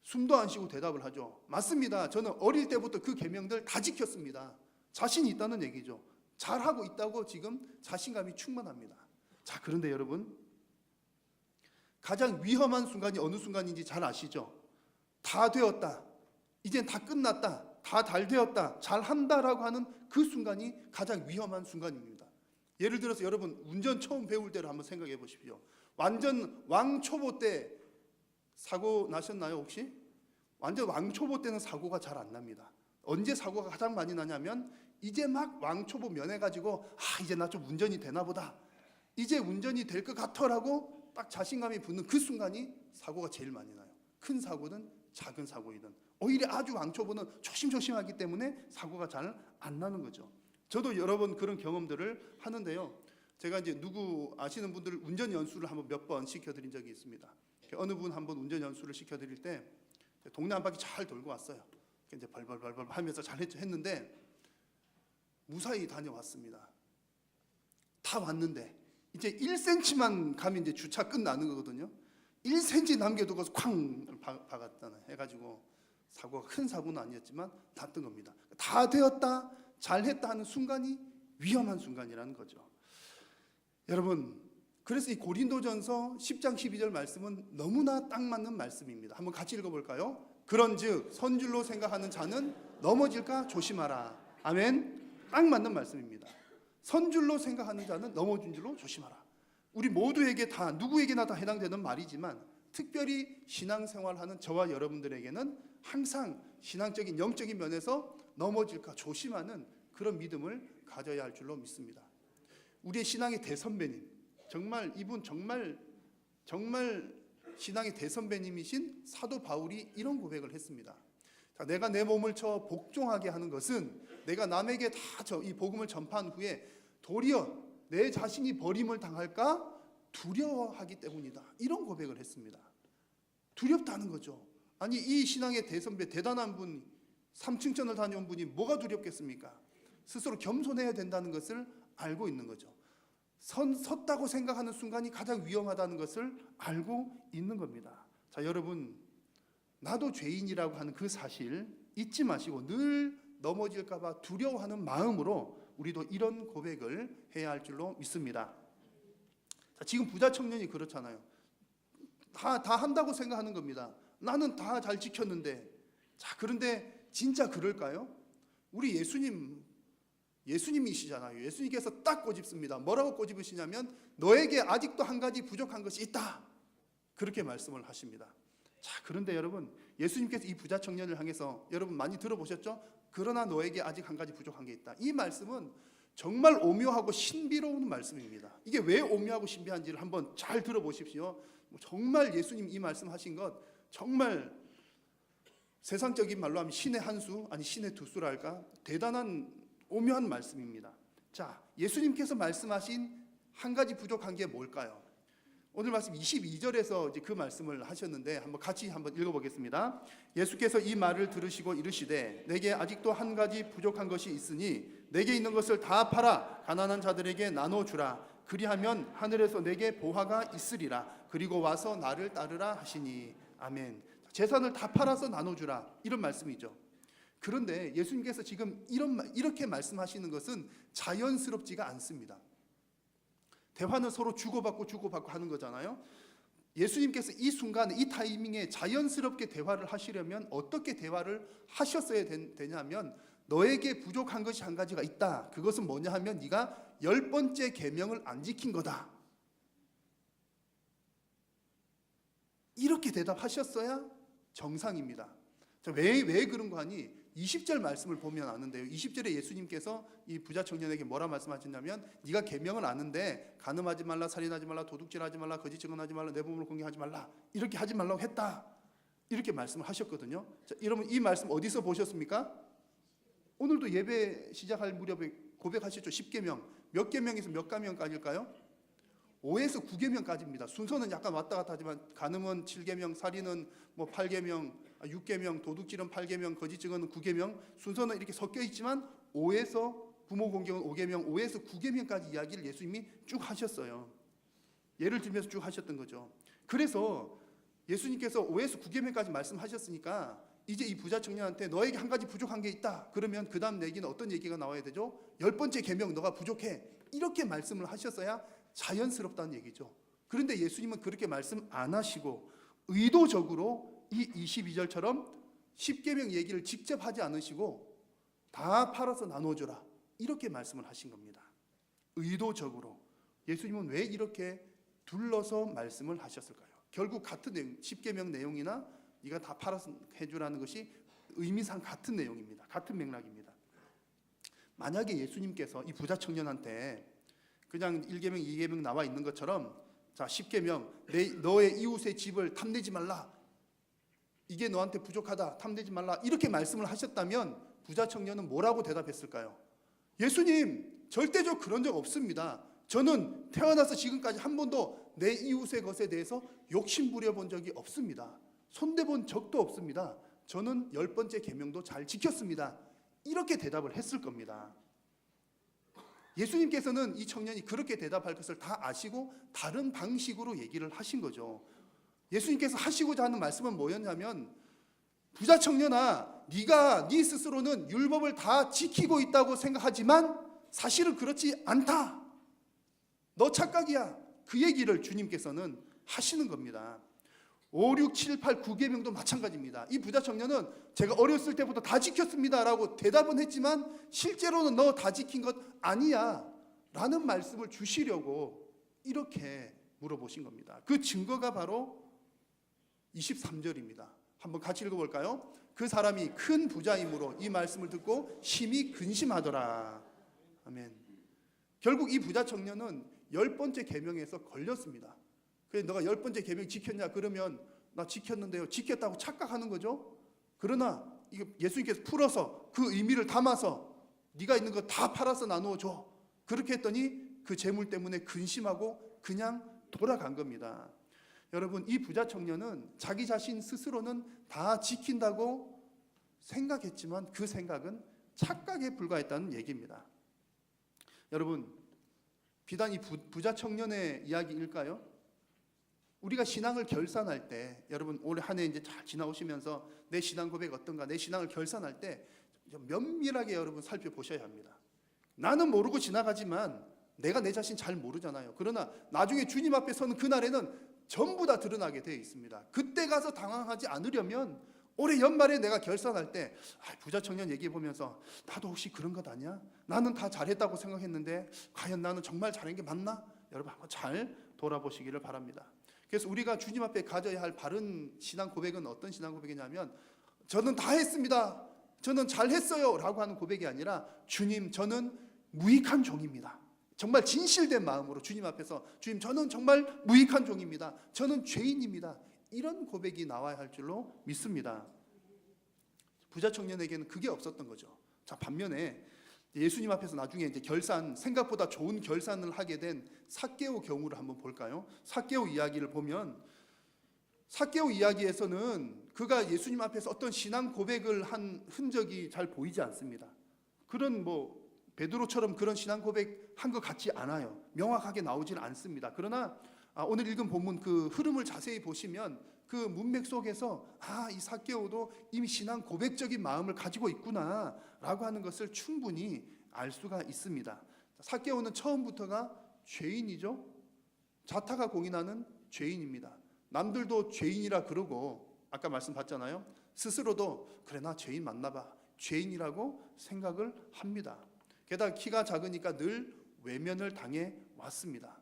[SPEAKER 5] 숨도 안 쉬고 대답을 하죠. 맞습니다, 저는 어릴 때부터 그 계명들 다 지켰습니다. 자신이 있다는 얘기죠. 잘하고 있다고 지금 자신감이 충만합니다. 자, 그런데 여러분, 가장 위험한 순간이 어느 순간인지 잘 아시죠? 다 되었다, 이젠 다 끝났다, 다 잘 되었다, 잘한다라고 하는 그 순간이 가장 위험한 순간입니다. 예를 들어서 여러분 운전 처음 배울 때를 한번 생각해 보십시오. 완전 왕초보 때 사고 나셨나요 혹시? 완전 왕초보 때는 사고가 잘 안 납니다. 언제 사고가 가장 많이 나냐면 이제 막 왕초보 면해가지고 이제 나 좀 운전이 되나 보다, 이제 운전이 될 것 같아라고 딱 자신감이 붙는 그 순간이 사고가 제일 많이 나요. 큰 사고든 작은 사고이든. 오히려 아주 왕초보는 조심조심하기 때문에 사고가 잘 안 나는 거죠. 저도 여러 번 그런 경험들을 하는데요. 제가 이제 누구 아시는 분들 운전 연수를 한번 몇 번 시켜드린 적이 있습니다. 어느 분 한번 운전 연수를 시켜드릴 때 동네 한 바퀴 잘 돌고 왔어요. 이제 벌벌벌벌 하면서 잘 했는데 무사히 다녀왔습니다. 다 왔는데 이제 1cm만 가면 이제 주차 끝나는 거거든요. 1cm 남겨두고서 쾅 박았잖아요. 해가지고 사고가 큰 사고는 아니었지만 났던 겁니다. 다 되었다, 잘했다 하는 순간이 위험한 순간이라는 거죠. 여러분, 그래서 이 고린도전서 10장 12절 말씀은 너무나 딱 맞는 말씀입니다. 한번 같이 읽어볼까요? 그런즉 선줄로 생각하는 자는 넘어질까 조심하라. 아멘. 딱 맞는 말씀입니다. 선줄로 생각하는 자는 넘어진 줄로 조심하라. 우리 모두에게 다, 누구에게나 다 해당되는 말이지만 특별히 신앙생활하는 저와 여러분들에게는 항상 신앙적인 영적인 면에서 넘어질까 조심하는 그런 믿음을 가져야 할 줄로 믿습니다. 우리의 신앙의 대선배님, 정말 이분 정말 신앙의 대선배님이신 사도 바울이 이런 고백을 했습니다. 자, 내가 내 몸을 쳐 복종하게 하는 것은 내가 남에게 다 이 복음을 전파한 후에 도리어 내 자신이 버림을 당할까 두려워하기 때문이다. 이런 고백을 했습니다. 두렵다는 거죠. 아니 이 신앙의 대선배 대단한 분 3층천을 다녀온 분이 뭐가 두렵겠습니까? 스스로 겸손해야 된다는 것을 알고 있는 거죠. 섰다고 생각하는 순간이 가장 위험하다는 것을 알고 있는 겁니다. 자, 여러분, 나도 죄인이라고 하는 그 사실 잊지 마시고 늘 넘어질까 봐 두려워하는 마음으로 우리도 이런 고백을 해야 할 줄로 믿습니다. 자, 지금 부자 청년이 그렇잖아요. 다 한다고 생각하는 겁니다. 나는 다 잘 지켰는데. 자, 그런데 진짜 그럴까요? 우리 예수님이시잖아요. 예수님께서 딱 꼬집습니다. 뭐라고 꼬집으시냐면 너에게 아직도 한 가지 부족한 것이 있다. 그렇게 말씀을 하십니다. 자, 그런데 여러분, 예수님께서 이 부자 청년을 향해서 여러분 많이 들어보셨죠? 그러나 너에게 아직 한 가지 부족한 게 있다. 이 말씀은 정말 오묘하고 신비로운 말씀입니다. 이게 왜 오묘하고 신비한지를 한번 잘 들어보십시오. 정말 예수님 이 말씀하신 것 정말 세상적인 말로 하면 신의 한 수, 아니 신의 두 수라 할까? 대단한 오묘한 말씀입니다. 자, 예수님께서 말씀하신 한 가지 부족한 게 뭘까요? 오늘 말씀 22절에서 이제 그 말씀을 하셨는데 같이 한번 읽어보겠습니다. 예수께서 이 말을 들으시고 이르시되 내게 아직도 한 가지 부족한 것이 있으니 내게 있는 것을 다 팔아 가난한 자들에게 나눠주라. 그리하면 하늘에서 내게 보화가 있으리라. 그리고 와서 나를 따르라 하시니 아멘. 재산을 다 팔아서 나눠주라, 이런 말씀이죠. 그런데 예수님께서 지금 이렇게 말씀하시는 것은 자연스럽지가 않습니다. 대화는 서로 주고받고 하는 거잖아요. 예수님께서 이 순간에 이 타이밍에 자연스럽게 대화를 하시려면 어떻게 대화를 하셨어야 되냐면 너에게 부족한 것이 한 가지가 있다. 그것은 뭐냐 하면 네가 10번째 계명을 안 지킨 거다. 이렇게 대답하셨어야 정상입니다. 왜 그런 거 하니? 20절 말씀을 보면 아는데요. 20절에 예수님께서 이 부자 청년에게 뭐라 말씀하셨냐면 네가 계명을 아는데 간음하지 말라, 살인하지 말라, 도둑질하지 말라, 거짓 증언하지 말라, 내 몸을 공개하지 말라, 이렇게 하지 말라고 했다. 이렇게 말씀을 하셨거든요. 자, 여러분 이 말씀 어디서 보셨습니까? 오늘도 예배 시작할 무렵에 고백하셨죠. 10계명. 몇 계명에서 몇 계명까지일까요? 5에서 9계명까지입니다. 순서는 약간 왔다 갔다 하지만 간음은 7계명, 살인은 8계명, 6계명, 도둑질은 8계명, 거짓 증언은 9계명, 순서는 이렇게 섞여 있지만 5에서 부모 공경은 5계명, 5에서 9계명까지 이야기를 예수님이 쭉 하셨어요. 예를 들면서 쭉 하셨던 거죠. 그래서 예수님께서 5에서 9계명까지 말씀하셨으니까 이제 이 부자 청년한테 너에게 한 가지 부족한 게 있다. 그러면 그 다음 얘기는 어떤 얘기가 나와야 되죠? 10번째 계명 너가 부족해. 이렇게 말씀을 하셨어야 자연스럽다는 얘기죠. 그런데 예수님은 그렇게 말씀 안 하시고 의도적으로 이 22절처럼 10계명 얘기를 직접 하지 않으시고 다 팔아서 나눠줘라, 이렇게 말씀을 하신 겁니다. 의도적으로. 예수님은 왜 이렇게 둘러서 말씀을 하셨을까요? 결국 같은 내용, 10계명 내용이나 네가 다 팔아서 해주라는 것이 의미상 같은 내용입니다. 같은 맥락입니다. 만약에 예수님께서 이 부자 청년한테 그냥 1계명, 2계명 나와 있는 것처럼 자 10계명 너의 이웃의 집을 탐내지 말라, 이게 너한테 부족하다, 탐내지 말라, 이렇게 말씀을 하셨다면 부자 청년은 뭐라고 대답했을까요? 예수님, 절대적 그런 적 없습니다. 저는 태어나서 지금까지 한 번도 내 이웃의 것에 대해서 욕심 부려본 적이 없습니다. 손대본 적도 없습니다. 저는 10번째 계명도 잘 지켰습니다. 이렇게 대답을 했을 겁니다. 예수님께서는 이 청년이 그렇게 대답할 것을 다 아시고 다른 방식으로 얘기를 하신 거죠. 예수님께서 하시고자 하는 말씀은 뭐였냐면 부자 청년아, 네가 네 스스로는 율법을 다 지키고 있다고 생각하지만 사실은 그렇지 않다. 너 착각이야. 그 얘기를 주님께서는 하시는 겁니다. 5, 6, 7, 8, 9계명도 마찬가지입니다. 이 부자 청년은 제가 어렸을 때부터 다 지켰습니다 라고 대답은 했지만 실제로는 너 다 지킨 것 아니야 라는 말씀을 주시려고 이렇게 물어보신 겁니다. 그 증거가 바로 23절입니다. 한번 같이 읽어볼까요? 그 사람이 큰 부자이므로 이 말씀을 듣고 심히 근심하더라. 아멘. 결국 이 부자 청년은 10번째 계명에서 걸렸습니다. 그래서 너가 10번째 계명 지켰냐? 그러면 나 지켰는데요. 지켰다고 착각하는 거죠. 그러나 예수님께서 풀어서 그 의미를 담아서 네가 있는 거 다 팔아서 나누어 줘. 그렇게 했더니 그 재물 때문에 근심하고 그냥 돌아간 겁니다. 여러분, 이 부자 청년은 자기 자신 스스로는 다 지킨다고 생각했지만 그 생각은 착각에 불과했다는 얘기입니다. 여러분, 비단 이 부자 청년의 이야기일까요? 우리가 신앙을 결산할 때, 여러분 올해 한 해 이제 잘 지나오시면서 내 신앙 고백 어떤가, 내 신앙을 결산할 때 면밀하게 여러분 살펴보셔야 합니다. 나는 모르고 지나가지만 내가 내 자신 잘 모르잖아요. 그러나 나중에 주님 앞에 서는 그날에는 전부 다 드러나게 되어 있습니다. 그때 가서 당황하지 않으려면 올해 연말에 내가 결산할 때 부자 청년 얘기해 보면서 나도 혹시 그런 것 아니야? 나는 다 잘했다고 생각했는데 과연 나는 정말 잘한 게 맞나? 여러분 한번 잘 돌아보시기를 바랍니다. 그래서 우리가 주님 앞에 가져야 할 바른 신앙 고백은 어떤 신앙 고백이냐면 저는 다 했습니다. 저는 잘했어요 라고 하는 고백이 아니라 주님 저는 무익한 종입니다. 정말 진실된 마음으로 주님 앞에서 주님 저는 정말 무익한 종입니다. 저는 죄인입니다. 이런 고백이 나와야 할 줄로 믿습니다. 부자 청년에게는 그게 없었던 거죠. 자, 반면에 예수님 앞에서 나중에 이제 결산, 생각보다 좋은 결산을 하게 된 삭개오 경우를 한번 볼까요? 삭개오 이야기를 보면 삭개오 이야기에서는 그가 예수님 앞에서 어떤 신앙 고백을 한 흔적이 잘 보이지 않습니다. 그런 베드로처럼 그런 신앙 고백 한 것 같지 않아요. 명확하게 나오지는 않습니다. 그러나 오늘 읽은 본문 그 흐름을 자세히 보시면 그 문맥 속에서 이 삭개오도 이미 신앙 고백적인 마음을 가지고 있구나라고 하는 것을 충분히 알 수가 있습니다. 삭개오는 처음부터가 죄인이죠. 자타가 공인하는 죄인입니다. 남들도 죄인이라 그러고 아까 말씀봤잖아요. 스스로도 그래 나 죄인 맞나 봐. 죄인이라고 생각을 합니다. 게다가 키가 작으니까 늘 외면을 당해 왔습니다.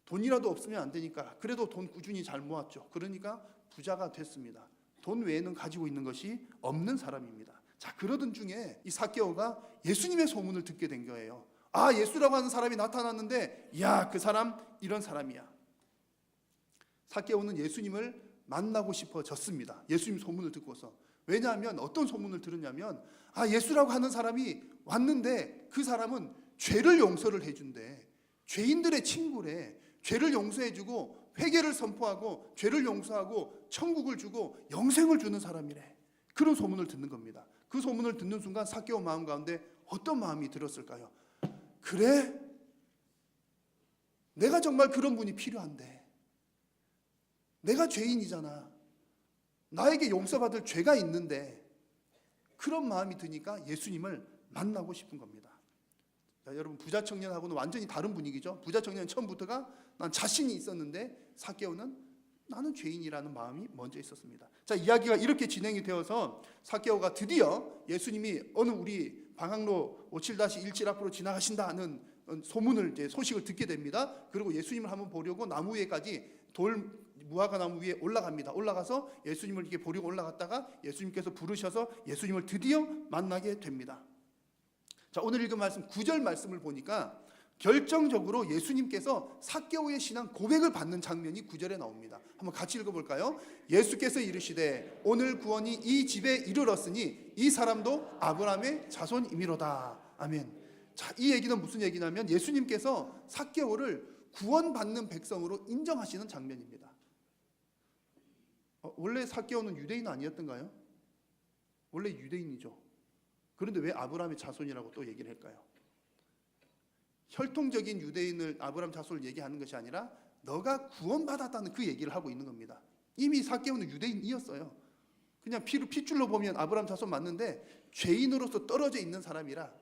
[SPEAKER 5] 돈이라도 없으면 안 되니까 그래도 돈 꾸준히 잘 모았죠. 그러니까 부자가 됐습니다. 돈 외에는 가지고 있는 것이 없는 사람입니다. 자, 그러던 중에 이 삭개오가 예수님의 소문을 듣게 된 거예요. 예수라고 하는 사람이 나타났는데 그 사람 이런 사람이야. 삭개오는 예수님을 만나고 싶어졌습니다. 예수님 소문을 듣고서. 왜냐하면 어떤 소문을 들었냐면 예수라고 하는 사람이 왔는데 그 사람은 죄를 용서를 해준대. 죄인들의 친구래. 죄를 용서해주고 회개를 선포하고 죄를 용서하고 천국을 주고 영생을 주는 사람이래. 그런 소문을 듣는 겁니다. 그 소문을 듣는 순간 삭개오 마음 가운데 어떤 마음이 들었을까요? 그래? 내가 정말 그런 분이 필요한데 내가 죄인이잖아. 나에게 용서받을 죄가 있는데 그런 마음이 드니까 예수님을 만나고 싶은 겁니다. 자, 여러분 부자 청년하고는 완전히 다른 분위기죠. 부자 청년은 처음부터가 난 자신이 있었는데 삭개오는 나는 죄인이라는 마음이 먼저 있었습니다. 자, 이야기가 이렇게 진행이 되어서 삭개오가 드디어 예수님이 어느 우리 방학로 57-17 앞으로 지나가신다는 소식을 듣게 됩니다. 그리고 예수님을 한번 보려고 나무 위에까지 무화과 나무 위에 올라갑니다. 올라가서 예수님을 이렇게 보려고 올라갔다가 예수님께서 부르셔서 예수님을 드디어 만나게 됩니다. 자, 오늘 읽은 말씀 9절 말씀을 보니까 결정적으로 예수님께서 삭개오의 신앙 고백을 받는 장면이 9절에 나옵니다. 한번 같이 읽어볼까요? 예수께서 이르시되 오늘 구원이 이 집에 이르렀으니 이 사람도 아브라함의 자손이미로다. 아멘. 자, 이 얘기는 무슨 얘기냐면 예수님께서 삭개오를 구원받는 백성으로 인정하시는 장면입니다. 원래 삭개오는 유대인 아니었던가요? 원래 유대인이죠. 그런데 왜 아브라함의 자손이라고 또 얘기를 할까요? 혈통적인 유대인을 아브라함 자손을 얘기하는 것이 아니라 너가 구원받았다는 그 얘기를 하고 있는 겁니다. 이미 삭개오는 유대인이었어요. 그냥 핏줄로 보면 아브라함 자손 맞는데 죄인으로서 떨어져 있는 사람이라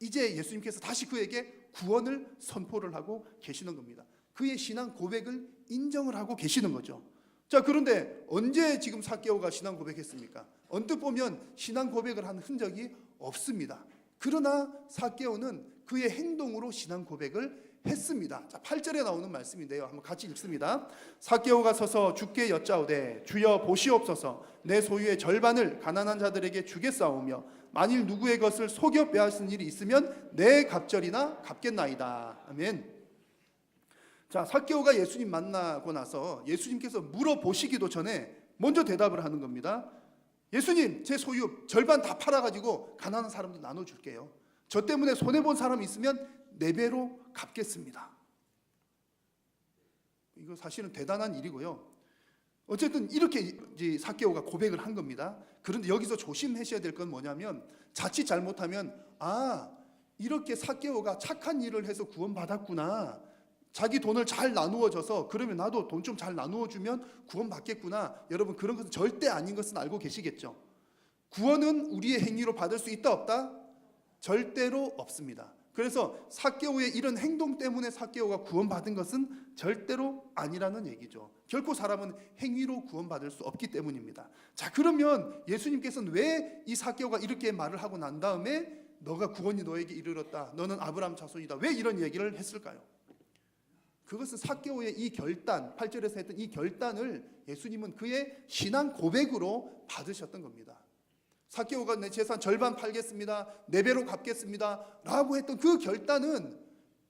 [SPEAKER 5] 이제 예수님께서 다시 그에게 구원을 선포를 하고 계시는 겁니다. 그의 신앙 고백을 인정을 하고 계시는 거죠. 자, 그런데 언제 지금 삭개오가 신앙 고백했습니까? 언뜻 보면 신앙 고백을 한 흔적이 없습니다. 그러나 삭개오는 그의 행동으로 신앙 고백을 했습니다. 자, 8절에 나오는 말씀인데요. 한번 같이 읽습니다. 삭개오가 서서 주께 여짜오되 주여 보시옵소서 내 소유의 절반을 가난한 자들에게 주겠사오며 만일 누구의 것을 속여 빼앗은 일이 있으면 내 갑절이나 갚겠나이다. 아멘. 자, 삭개오가 예수님 만나고 나서 예수님께서 물어보시기도 전에 먼저 대답을 하는 겁니다. 예수님, 제 소유 절반 다 팔아가지고 가난한 사람들 나눠줄게요. 저 때문에 손해본 사람 있으면 4배로 갚겠습니다. 이거 사실은 대단한 일이고요. 어쨌든 이렇게 이제 삭개오가 고백을 한 겁니다. 그런데 여기서 조심하셔야 될 건 뭐냐면 자칫 잘못하면 이렇게 삭개오가 착한 일을 해서 구원받았구나. 자기 돈을 잘 나누어 줘서 그러면 나도 돈 좀 잘 나누어 주면 구원받겠구나. 여러분 그런 것은 절대 아닌 것은 알고 계시겠죠? 구원은 우리의 행위로 받을 수 있다 없다? 절대로 없습니다. 그래서 삭개오의 이런 행동 때문에 삭개오가 구원받은 것은 절대로 아니라는 얘기죠. 결코 사람은 행위로 구원받을 수 없기 때문입니다. 자, 그러면 예수님께서는 왜 이 삭개오가 이렇게 말을 하고 난 다음에 너가 구원이 너에게 이르렀다, 너는 아브라함 자손이다, 왜 이런 얘기를 했을까요? 그것은 삭개오의 이 결단, 8절에서 했던 이 결단을 예수님은 그의 신앙 고백으로 받으셨던 겁니다. 삭개오가 내 재산 절반 팔겠습니다, 4배로 갚겠습니다 라고 했던 그 결단은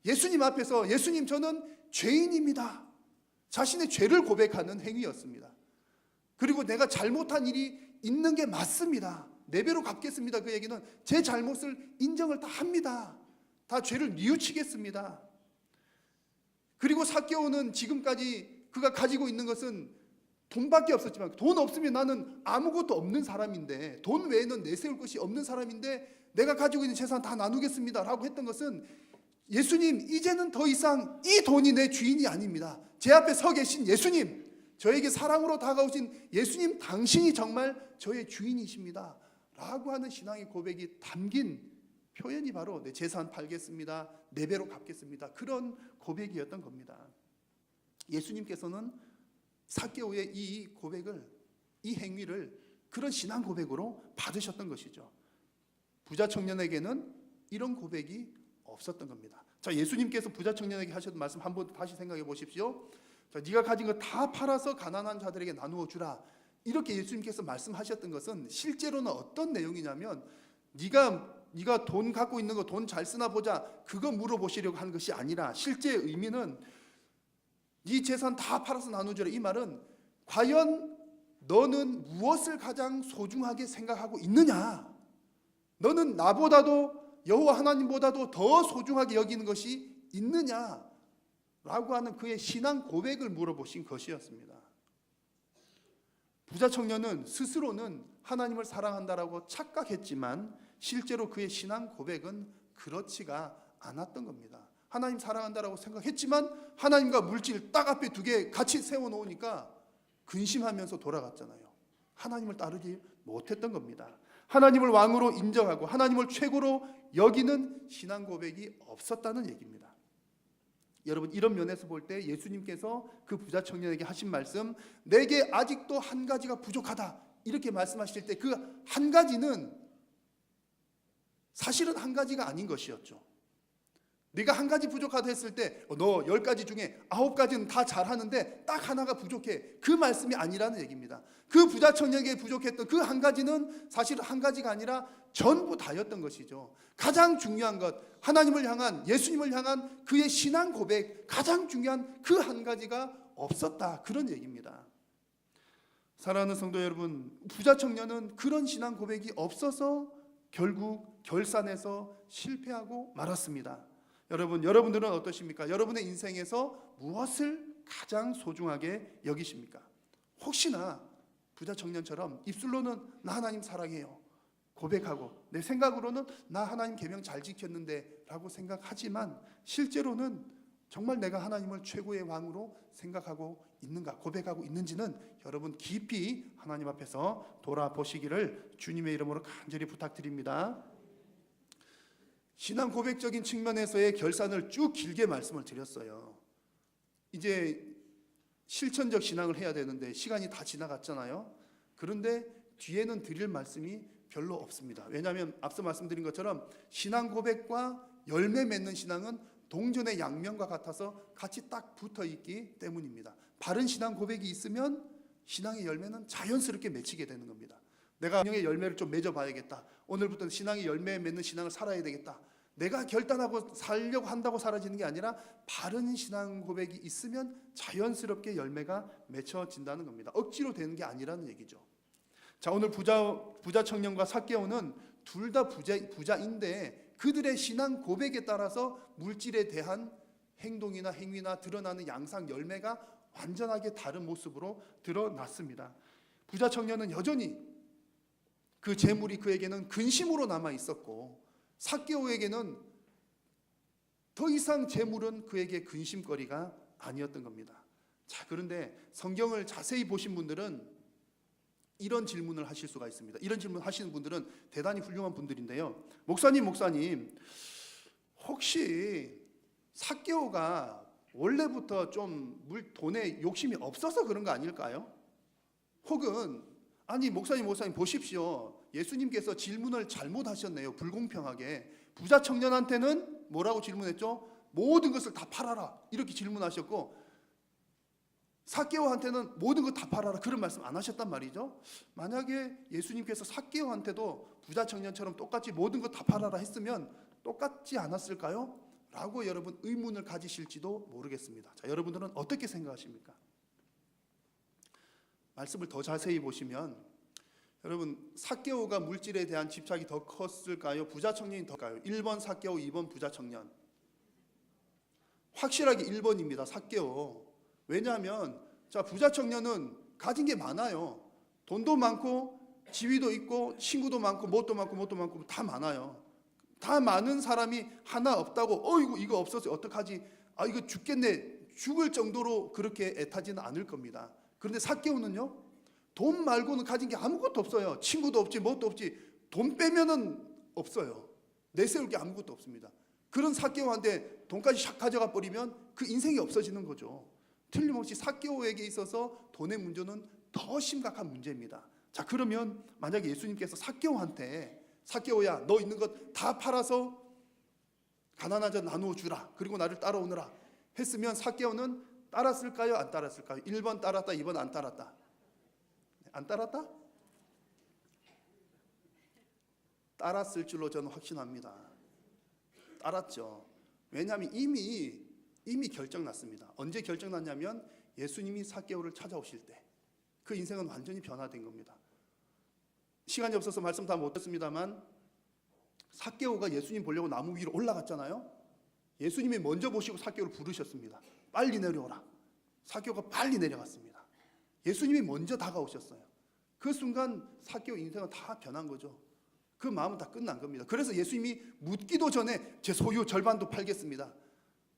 [SPEAKER 5] 예수님 앞에서 예수님 저는 죄인입니다, 자신의 죄를 고백하는 행위였습니다. 그리고 내가 잘못한 일이 있는 게 맞습니다, 4배로 갚겠습니다. 그 얘기는 제 잘못을 인정을 다 합니다, 다 죄를 뉘우치겠습니다. 그리고 삭개오는 지금까지 그가 가지고 있는 것은 돈밖에 없었지만, 돈 없으면 나는 아무것도 없는 사람인데, 돈 외에는 내세울 것이 없는 사람인데 내가 가지고 있는 재산 다 나누겠습니다 라고 했던 것은 예수님 이제는 더 이상 이 돈이 내 주인이 아닙니다, 제 앞에 서 계신 예수님, 저에게 사랑으로 다가오신 예수님 당신이 정말 저의 주인이십니다 라고 하는 신앙의 고백이 담긴 표현이 바로 내 재산 팔겠습니다, 4배로 갚겠습니다, 그런 고백이었던 겁니다. 예수님께서는 삭개오의 이 고백을, 이 행위를 그런 신앙 고백으로 받으셨던 것이죠. 부자 청년에게는 이런 고백이 없었던 겁니다. 자, 예수님께서 부자 청년에게 하셨던 말씀 한번 다시 생각해 보십시오. 자, 네가 가진 거 다 팔아서 가난한 자들에게 나누어 주라, 이렇게 예수님께서 말씀하셨던 것은 실제로는 어떤 내용이냐면 네가 돈 갖고 있는 거 돈 잘 쓰나 보자, 그거 물어보시려고 하는 것이 아니라 실제 의미는 네 재산 다 팔아서 나누주라, 이 말은 과연 너는 무엇을 가장 소중하게 생각하고 있느냐, 너는 나보다도 여호와 하나님보다도 더 소중하게 여기는 것이 있느냐 라고 하는 그의 신앙 고백을 물어보신 것이었습니다. 부자 청년은 스스로는 하나님을 사랑한다라고 착각했지만 실제로 그의 신앙 고백은 그렇지가 않았던 겁니다. 하나님 사랑한다라고 생각했지만 하나님과 물질 딱 앞에 2개 같이 세워놓으니까 근심하면서 돌아갔잖아요. 하나님을 따르지 못했던 겁니다. 하나님을 왕으로 인정하고 하나님을 최고로 여기는 신앙 고백이 없었다는 얘기입니다. 여러분 이런 면에서 볼 때 예수님께서 그 부자 청년에게 하신 말씀, 내게 아직도 한 가지가 부족하다 이렇게 말씀하실 때 그 한 가지는 사실은 한 가지가 아닌 것이었죠. 네가 한 가지 부족하다 했을 때 너 10가지 중에 9가지는 다 잘하는데 딱 하나가 부족해, 그 말씀이 아니라는 얘기입니다. 그 부자 청년에게 부족했던 그 한 가지는 사실 한 가지가 아니라 전부 다였던 것이죠. 가장 중요한 것, 하나님을 향한, 예수님을 향한 그의 신앙 고백, 가장 중요한 그 한 가지가 없었다, 그런 얘기입니다. 사랑하는 성도 여러분, 부자 청년은 그런 신앙 고백이 없어서 결국 결산에서 실패하고 말았습니다. 여러분들은 어떠십니까? 여러분의 인생에서 무엇을 가장 소중하게 여기십니까? 혹시나 부자 청년처럼 입술로는 나 하나님 사랑해요 고백하고, 내 생각으로는 나 하나님 계명 잘 지켰는데 라고 생각하지만 실제로는 정말 내가 하나님을 최고의 왕으로 생각하고 있는가, 고백하고 있는지는 여러분 깊이 하나님 앞에서 돌아보시기를 주님의 이름으로 간절히 부탁드립니다. 신앙 고백적인 측면에서의 결산을 쭉 길게 말씀을 드렸어요. 이제 실천적 신앙을 해야 되는데 시간이 다 지나갔잖아요. 그런데 뒤에는 드릴 말씀이 별로 없습니다. 왜냐하면 앞서 말씀드린 것처럼 신앙 고백과 열매 맺는 신앙은 동전의 양면과 같아서 같이 딱 붙어 있기 때문입니다. 바른 신앙 고백이 있으면 신앙의 열매는 자연스럽게 맺히게 되는 겁니다. 내가 신앙의 열매를 좀 맺어봐야겠다, 오늘부터 신앙의 열매 맺는 신앙을 살아야 되겠다, 내가 결단하고 살려고 한다고 사라지는 게 아니라 바른 신앙 고백이 있으면 자연스럽게 열매가 맺혀진다는 겁니다. 억지로 되는 게 아니라는 얘기죠. 자, 오늘 부자 청년과 삭개오는 둘 다 부자인데 그들의 신앙 고백에 따라서 물질에 대한 행동이나 행위나 드러나는 양상 열매가 완전하게 다른 모습으로 드러났습니다. 부자 청년은 여전히 그 재물이 그에게는 근심으로 남아 있었고, 삭개오에게는 더 이상 재물은 그에게 근심거리가 아니었던 겁니다. 자, 그런데 성경을 자세히 보신 분들은 이런 질문을 하실 수가 있습니다. 이런 질문 하시는 분들은 대단히 훌륭한 분들인데요. 목사님, 혹시 삭개오가 원래부터 좀 돈에 욕심이 없어서 그런 거 아닐까요? 혹은 아니 목사님 보십시오. 예수님께서 질문을 잘못하셨네요. 불공평하게. 부자 청년한테는 뭐라고 질문했죠? 모든 것을 다 팔아라 이렇게 질문하셨고, 삭개오한테는 모든 것 다 팔아라 그런 말씀 안 하셨단 말이죠. 만약에 예수님께서 삭개오한테도 부자 청년처럼 똑같이 모든 것 다 팔아라 했으면 똑같지 않았을까요? 라고 여러분 의문을 가지실지도 모르겠습니다. 자, 여러분들은 어떻게 생각하십니까? 말씀을 더 자세히 보시면 여러분, 삭개오가 물질에 대한 집착이 더 컸을까요? 부자 청년이 더 클까요? 1번 삭개오, 2번 부자 청년. 확실하게 1번입니다. 삭개오. 왜냐하면 자, 부자 청년은 가진 게 많아요. 돈도 많고 지위도 있고 친구도 많고 뭣도 많고 다 많아요. 다 많은 사람이 하나 없다고 어이구 이거 없어서 어떡하지? 아 이거 죽겠네. 죽을 정도로 그렇게 애타지는 않을 겁니다. 그런데 삭개오는요, 돈 말고는 가진 게 아무것도 없어요. 친구도 없지 뭣도 없지. 돈 빼면은 없어요. 내세울 게 아무것도 없습니다. 그런 삭개오한테 돈까지 샥 가져가 버리면 그 인생이 없어지는 거죠. 틀림없이 삭개오에게 있어서 돈의 문제는 더 심각한 문제입니다. 자, 그러면 만약에 예수님께서 삭개오한테 삭개오야 너 있는 것 다 팔아서 가난한 자 나누어 주라 그리고 나를 따라오너라 했으면 삭개오는 따랐을까요? 안 따랐을까요? 1번 따랐다, 2번 안 따랐다. 안 따랐다? 따랐을 줄로 저는 확신합니다. 따랐죠. 왜냐하면 이미 결정났습니다. 언제 결정났냐면 예수님이 삭개오를 찾아오실 때 그 인생은 완전히 변화된 겁니다. 시간이 없어서 말씀 다 못했습니다만 삭개오가 예수님 보려고 나무 위로 올라갔잖아요. 예수님이 먼저 보시고 삭개오를 부르셨습니다. 빨리 내려오라. 삭개오가 빨리 내려갔습니다. 예수님이 먼저 다가오셨어요. 그 순간 삭개오 인생은 다 변한 거죠. 그 마음은 다 끝난 겁니다. 그래서 예수님이 묻기도 전에 제 소유 절반도 팔겠습니다.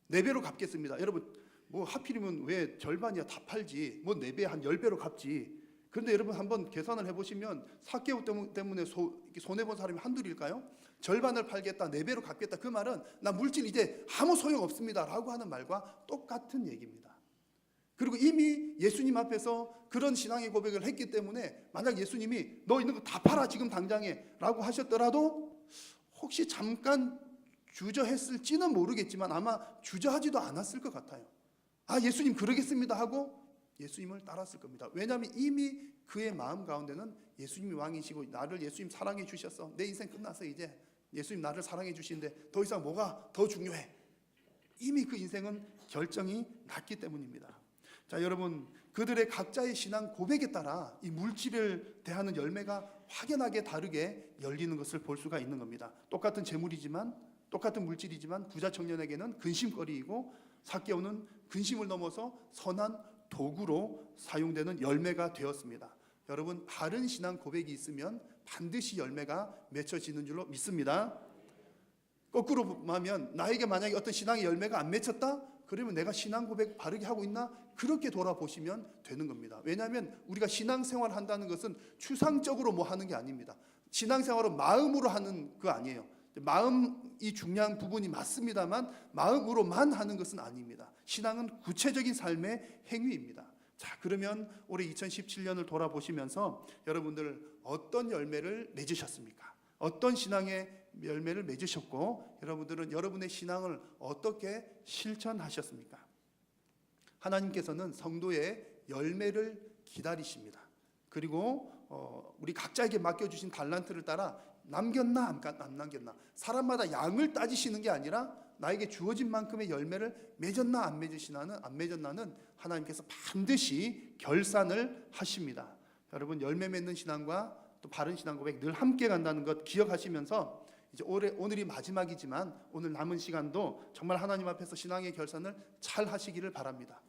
[SPEAKER 5] 4배로 갚겠습니다. 여러분 뭐 하필이면 왜 절반이야? 다 팔지. 뭐 4배 한 10배로 갚지. 그런데 여러분 한번 계산을 해보시면 삭개오 때문에 손해본 사람이 한둘일까요? 절반을 팔겠다, 4배로 갚겠다. 그 말은 나 물질 이제 아무 소용없습니다 라고 하는 말과 똑같은 얘기입니다. 그리고 이미 예수님 앞에서 그런 신앙의 고백을 했기 때문에 만약 예수님이 너 있는 거 다 팔아 지금 당장에 라고 하셨더라도 혹시 잠깐 주저했을지는 모르겠지만 아마 주저하지도 않았을 것 같아요. 아 예수님 그러겠습니다 하고 예수님을 따랐을 겁니다. 왜냐하면 이미 그의 마음 가운데는 예수님이 왕이시고 나를 예수님 사랑해 주셨어. 내 인생 끝났어 이제. 예수님 나를 사랑해 주시는데 더 이상 뭐가 더 중요해. 이미 그 인생은 결정이 났기 때문입니다. 자 여러분, 그들의 각자의 신앙 고백에 따라 이 물질을 대하는 열매가 확연하게 다르게 열리는 것을 볼 수가 있는 겁니다. 똑같은 재물이지만, 똑같은 물질이지만 부자 청년에게는 근심거리이고 삭개오는 근심을 넘어서 선한 도구로 사용되는 열매가 되었습니다. 여러분, 바른 신앙 고백이 있으면 반드시 열매가 맺혀지는 줄로 믿습니다. 거꾸로 하면 나에게 만약에 어떤 신앙의 열매가 안 맺혔다? 그러면 내가 신앙 고백 바르게 하고 있나? 그렇게 돌아보시면 되는 겁니다. 왜냐하면 우리가 신앙생활을 한다는 것은 추상적으로 뭐 하는 게 아닙니다. 신앙생활은 마음으로 하는 거 아니에요. 마음이 중요한 부분이 맞습니다만 마음으로만 하는 것은 아닙니다. 신앙은 구체적인 삶의 행위입니다. 자, 그러면 올해 2017년을 돌아보시면서 여러분들 어떤 열매를 맺으셨습니까? 어떤 신앙의 열매를 맺으셨고 여러분들은 여러분의 신앙을 어떻게 실천하셨습니까? 하나님께서는 성도의 열매를 기다리십니다. 그리고 우리 각자에게 맡겨주신 달란트를 따라 남겼나 안 남겼나, 사람마다 양을 따지시는 게 아니라 나에게 주어진 만큼의 열매를 맺었나 안 맺었나는 하나님께서 반드시 결산을 하십니다. 여러분, 열매 맺는 신앙과 또 바른 신앙 고백 늘 함께 간다는 것 기억하시면서 이제 오늘이 마지막이지만 오늘 남은 시간도 정말 하나님 앞에서 신앙의 결산을 잘 하시기를 바랍니다.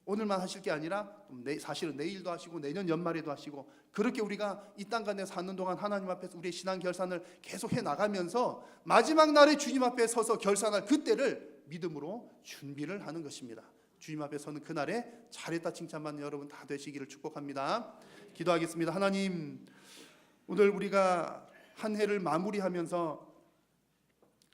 [SPEAKER 5] 오늘만 하실 게 아니라 사실은 내일도 하시고 내년 연말에도 하시고, 그렇게 우리가 이 땅 가운데 사는 동안 하나님 앞에서 우리의 신앙 결산을 계속 해 나가면서 마지막 날에 주님 앞에 서서 결산할 그때를 믿음으로 준비를 하는 것입니다. 주님 앞에 서는 그날에 잘했다 칭찬받는 여러분 다 되시기를 축복합니다. 기도하겠습니다. 하나님, 오늘 우리가 한 해를 마무리하면서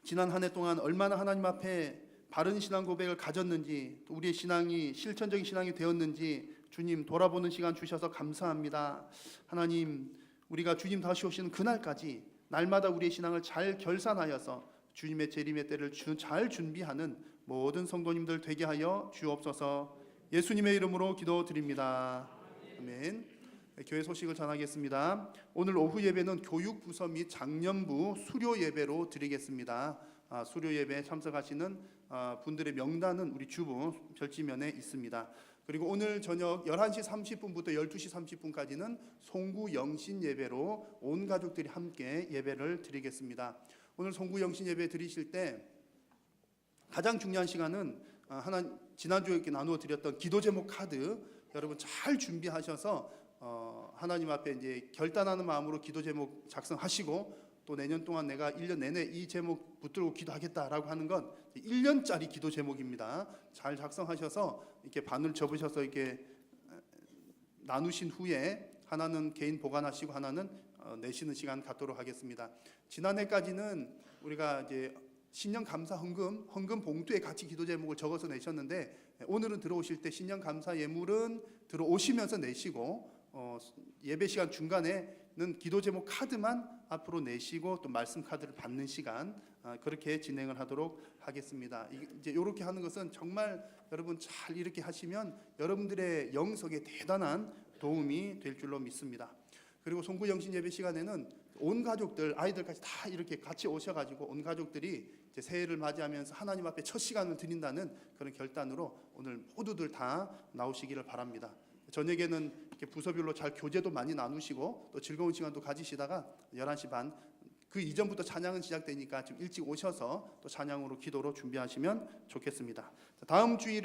[SPEAKER 5] 지난 한 해 동안 얼마나 하나님 앞에 바른 신앙 고백을 가졌는지, 또 우리의 신앙이 실천적인 신앙이 되었는지 주님 돌아보는 시간 주셔서 감사합니다. 하나님, 우리가 주님 다시 오시는 그날까지 날마다 우리의 신앙을 잘 결산하여서 주님의 재림의 때를 잘 준비하는 모든 성도님들 되게 하여 주옵소서. 예수님의 이름으로 기도드립니다. 아멘. 교회 소식을 전하겠습니다. 오늘 오후 예배는 교육부서 및 장년부 수료 예배로 드리겠습니다. 수료 예배에 참석하시는 분들의 명단은 우리 주부 별지면에 있습니다. 그리고 오늘 저녁 11시 30분부터 12시 30분까지는 송구 영신 예배로 온 가족들이 함께 예배를 드리겠습니다. 오늘 송구 영신 예배 드리실 때 가장 중요한 시간은 지난주에 이렇게 나누어 드렸던 기도 제목 카드 여러분 잘 준비하셔서 하나님 앞에 이제 결단하는 마음으로 기도 제목 작성하시고, 또 내년 동안 내가 1년 내내 이 제목 붙들고 기도하겠다라고 하는 건 1년짜리 기도 제목입니다. 잘 작성하셔서 이렇게 바늘 접으셔서 이렇게 나누신 후에 하나는 개인 보관하시고 하나는 내시는 시간 갖도록 하겠습니다. 지난해까지는 우리가 이제 신년 감사 헌금 봉투에 같이 기도 제목을 적어서 내셨는데, 오늘은 들어오실 때 신년 감사 예물은 들어오시면서 내시고 예배 시간 중간에는 기도 제목 카드만 앞으로 내시고 또 말씀 카드를 받는 시간, 그렇게 진행을 하도록 하겠습니다. 이제 이렇게 하는 것은 정말 여러분 잘 이렇게 하시면 여러분들의 영성에 대단한 도움이 될 줄로 믿습니다. 그리고 송구 영신 예배 시간에는 온 가족들, 아이들까지 다 이렇게 같이 오셔가지고 온 가족들이 이제 새해를 맞이하면서 하나님 앞에 첫 시간을 드린다는 그런 결단으로 오늘 모두들 다 나오시기를 바랍니다. 저녁에는 이렇게 부서별로 잘 교제도 많이 나누시고 또 즐거운 시간도 가지시다가 11시 반 그 이전부터 찬양은 시작되니까 좀 일찍 오셔서 또 찬양으로 기도로 준비하시면 좋겠습니다. 다음 주일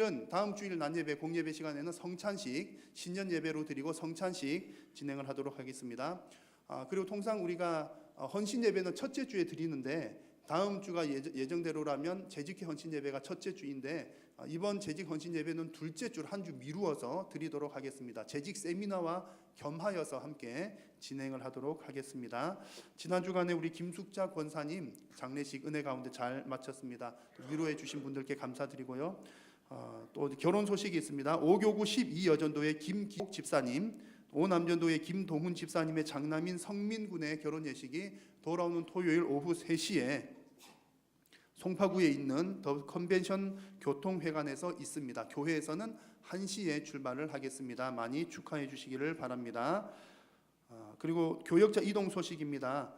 [SPEAKER 5] 낮예배 공예배 시간에는 성찬식 신년 예배로 드리고 성찬식 진행을 하도록 하겠습니다. 그리고 통상 우리가 헌신 예배는 첫째 주에 드리는데, 다음 주가 예정대로라면 재직회 헌신 예배가 첫째 주인데 이번 재직 헌신 예배는 둘째 주를 한 주 미루어서 드리도록 하겠습니다. 재직 세미나와 겸하여서 함께 진행을 하도록 하겠습니다. 지난 주간에 우리 김숙자 권사님 장례식 은혜 가운데 잘 마쳤습니다. 위로해 주신 분들께 감사드리고요. 또 결혼 소식이 있습니다. 5교구 12여전도의 김기옥 집사님, 5남전도의 김동훈 집사님의 장남인 성민군의 결혼 예식이 돌아오는 토요일 오후 3시에 송파구에 있는 더 컨벤션 교통회관에서 있습니다. 교회에서는 1시에 출발을 하겠습니다. 많이 축하해 주시기를 바랍니다. 그리고 교역자 이동 소식입니다.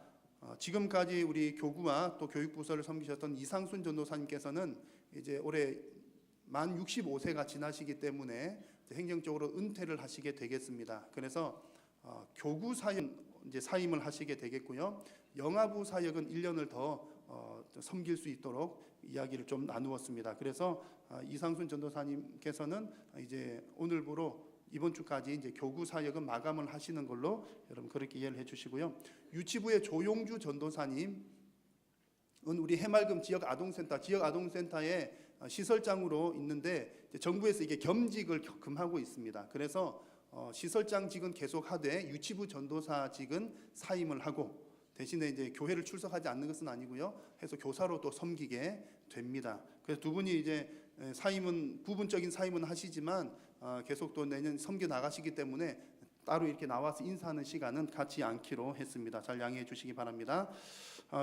[SPEAKER 5] 지금까지 우리 교구와 또 교육부서를 섬기셨던 이상순 전도사님께서는 이제 올해 만 65세가 지나시기 때문에 행정적으로 은퇴를 하시게 되겠습니다. 그래서 교구 사역 이제 사임을 하시게 되겠고요. 영아부 사역은 1년을 더 섬길 수 있도록 이야기를 좀 나누었습니다. 그래서 이상순 전도사님께서는 이제 오늘부로 이번 주까지 이제 교구 사역은 마감을 하시는 걸로 여러분 그렇게 이해를 해주시고요. 유치부의 조용주 전도사님은 우리 해맑음 지역 아동센터의 시설장으로 있는데 정부에서 이게 겸직을 금하고 있습니다. 그래서 시설장직은 계속하되 유치부 전도사직은 사임을 하고, 대신에 이제 교회를 출석하지 않는 것은 아니고요. 해서 교사로 또 섬기게 됩니다. 그래서 두 분이 이제 부분적인 사임은 하시지만 계속 또 내년 섬겨 나가시기 때문에 따로 이렇게 나와서 인사하는 시간은 갖지 않기로 했습니다. 잘 양해해 주시기 바랍니다.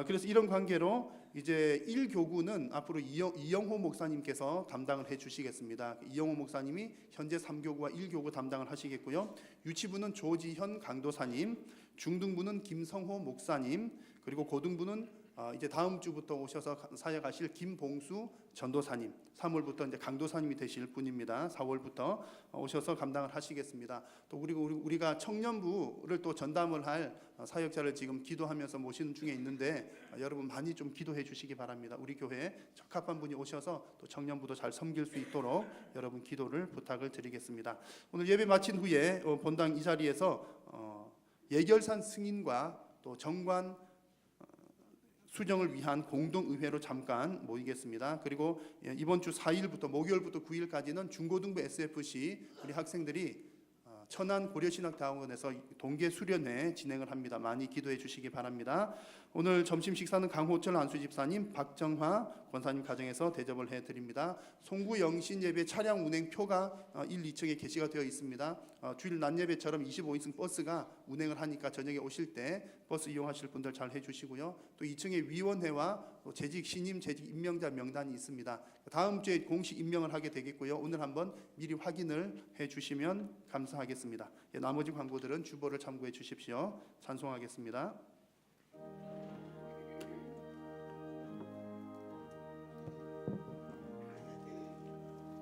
[SPEAKER 5] 그래서 이런 관계로 이제 1교구는 앞으로 이영호 목사님께서 담당을 해주시겠습니다. 이영호 목사님이 현재 3교구와 1교구 담당을 하시겠고요. 유치부는 조지현 강도사님, 중등부는 김성호 목사님, 그리고 고등부는 이제 다음 주부터 오셔서 사역하실 김봉수 전도사님, 3월부터 이제 강도사님이 되실 분입니다. 4월부터 오셔서 감당을 하시겠습니다. 또 우리가 청년부를 또 전담을 할 사역자를 지금 기도하면서 모시는 중에 있는데 여러분 많이 좀 기도해 주시기 바랍니다. 우리 교회에 적합한 분이 오셔서 또 청년부도 잘 섬길 수 있도록 여러분 기도를 부탁을 드리겠습니다. 오늘 예배 마친 후에 본당 이 자리에서 예결산 승인과 또 정관 수정을 위한 공동의회로 잠깐 모이겠습니다. 그리고 이번 주 4일부터 목요일부터 9일까지는 중고등부 SFC 우리 학생들이 천안 고려신학대학원에서 동계 수련회 진행을 합니다. 많이 기도해 주시기 바랍니다. 오늘 점심 식사는 강호철 안수집사님, 박정화 권사님 가정에서 대접을 해드립니다. 송구 영신 예배 차량 운행 표가 1, 2층에 게시가 되어 있습니다. 주일 낮 예배처럼 25인승 버스가 운행을 하니까 저녁에 오실 때 버스 이용하실 분들 잘 해주시고요. 또 2층에 위원회와 또 재직 신임 재직 임명자 명단이 있습니다. 다음 주에 공식 임명을 하게 되겠고요. 오늘 한번 미리 확인을 해주시면 감사하겠습니다. 나머지 광고들은 주보를 참고해 주십시오. 찬송하겠습니다.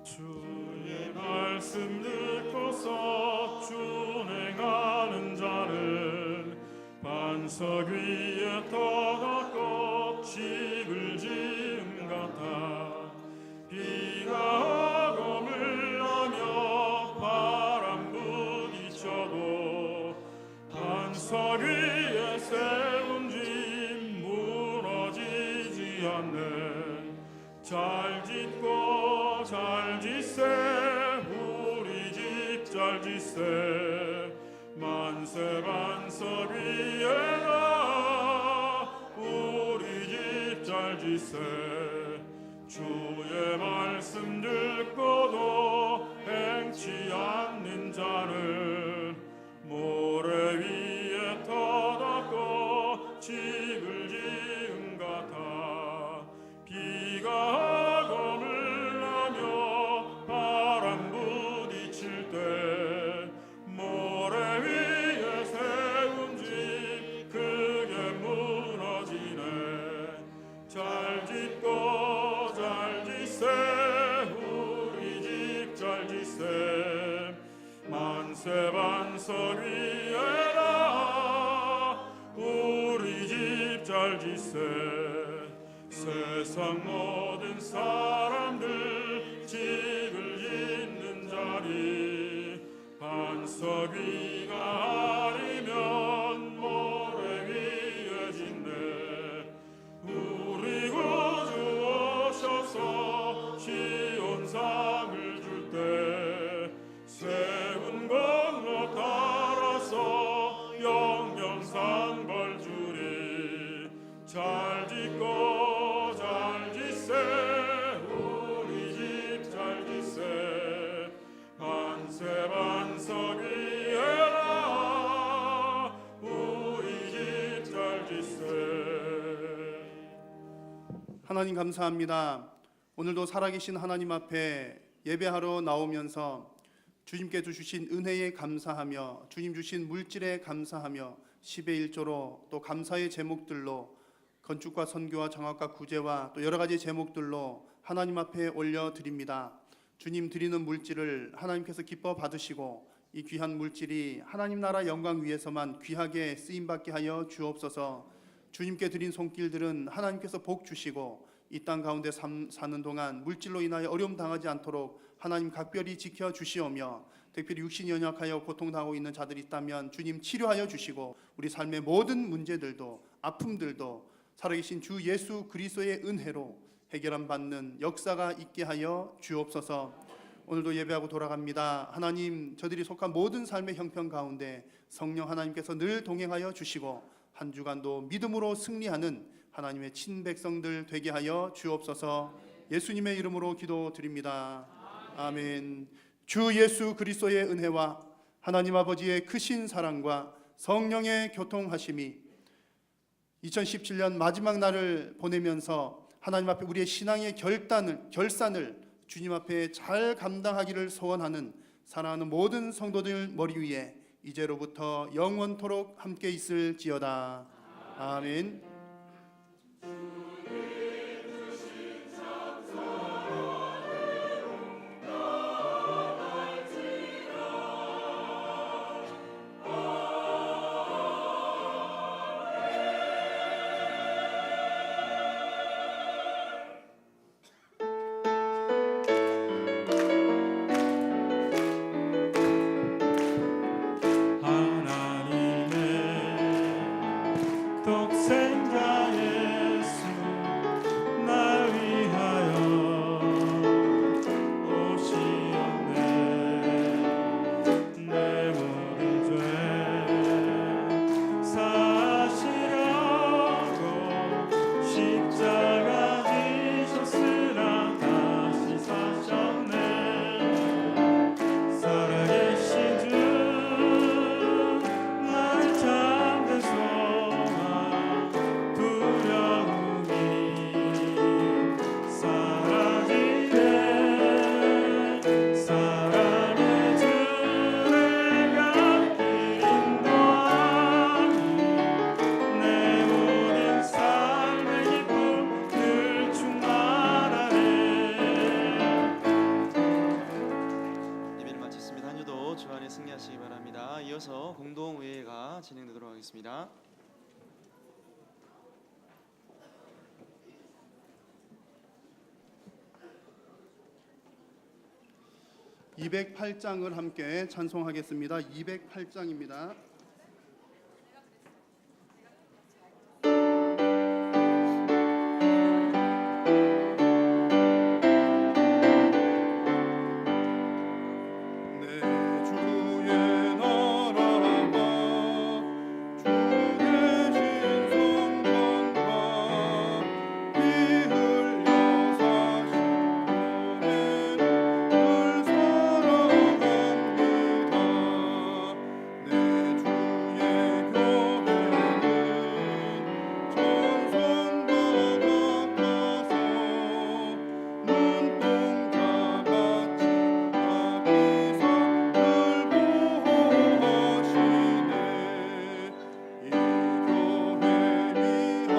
[SPEAKER 3] 주의 말씀 듣고서 준행하는 자는 반석 위에 터갖고 집을 지은 같아 비가 하고 물나며 바람 부딪혀도 반석 위에 세운 집 무너지지 않는 잘 짓고 잘 짓세 우리 집 잘 짓세 만세 반석 위에라 우리 집 잘 짓세 주의 말씀 듣고도 행치 않는 자는 모래 위에 터닫고 집을 지은 같아 비가 하고 물나며 바람 부딪힐 때 모래 위에 세운 집 크게 무너지네 잘 짓고 잘 짓세 우리 집 잘 짓세 만세 반석 위에라 우리 집 잘 짓세 세상 모든 사람들 집을 짓는 자리 반석 위가 아니면 모래 위에 짓네 우리 구주 오셔서 시온상을 줄 때 세운 공로 따라서 영영상 벌 주리 잘 짓고 잘 짓세 우리 집 잘 짓세 만세 반석 위에라 우리 집 잘 짓세
[SPEAKER 5] 하나님 감사합니다. 오늘도 살아계신 하나님 앞에 예배하러 나오면서 주님께서 주신 은혜에 감사하며 주님 주신 물질에 감사하며 10의 1조로 또 감사의 제목들로 건축과 선교와 장학과 구제와 또 여러 가지 제목들로 하나님 앞에 올려드립니다. 주님 드리는 물질을 하나님께서 기뻐 받으시고 이 귀한 물질이 하나님 나라 영광 위에서만 귀하게 쓰임받게 하여 주옵소서. 주님께 드린 손길들은 하나님께서 복 주시고 이 땅 가운데 사는 동안 물질로 인하여 어려움 당하지 않도록 하나님 각별히 지켜 주시오며 특별히 육신이 연약하여 고통당하고 있는 자들이 있다면 주님 치료하여 주시고 우리 삶의 모든 문제들도 아픔들도 살아계신 주 예수 그리스도의 은혜로 해결함 받는 역사가 있게 하여 주옵소서. 오늘도 예배하고 돌아갑니다. 하나님 저들이 속한 모든 삶의 형편 가운데 성령 하나님께서 늘 동행하여 주시고 한 주간도 믿음으로 승리하는 하나님의 친백성들 되게 하여 주옵소서. 예수님의 이름으로 기도드립니다. 아멘. 주 예수 그리스도의 은혜와 하나님 아버지의 크신 사랑과 성령의 교통하심이 2017년 마지막 날을 보내면서 하나님 앞에 우리의 신앙의 결산을 주님 앞에 잘 감당하기를 소원하는 사랑하는 모든 성도들 머리 위에 이제로부터 영원토록 함께 있을지어다. 아멘.
[SPEAKER 2] 감사합니다. 이어서 공동의회가 진행되도록 하겠습니다.
[SPEAKER 5] 208장을 함께 찬송하겠습니다. 208장입니다.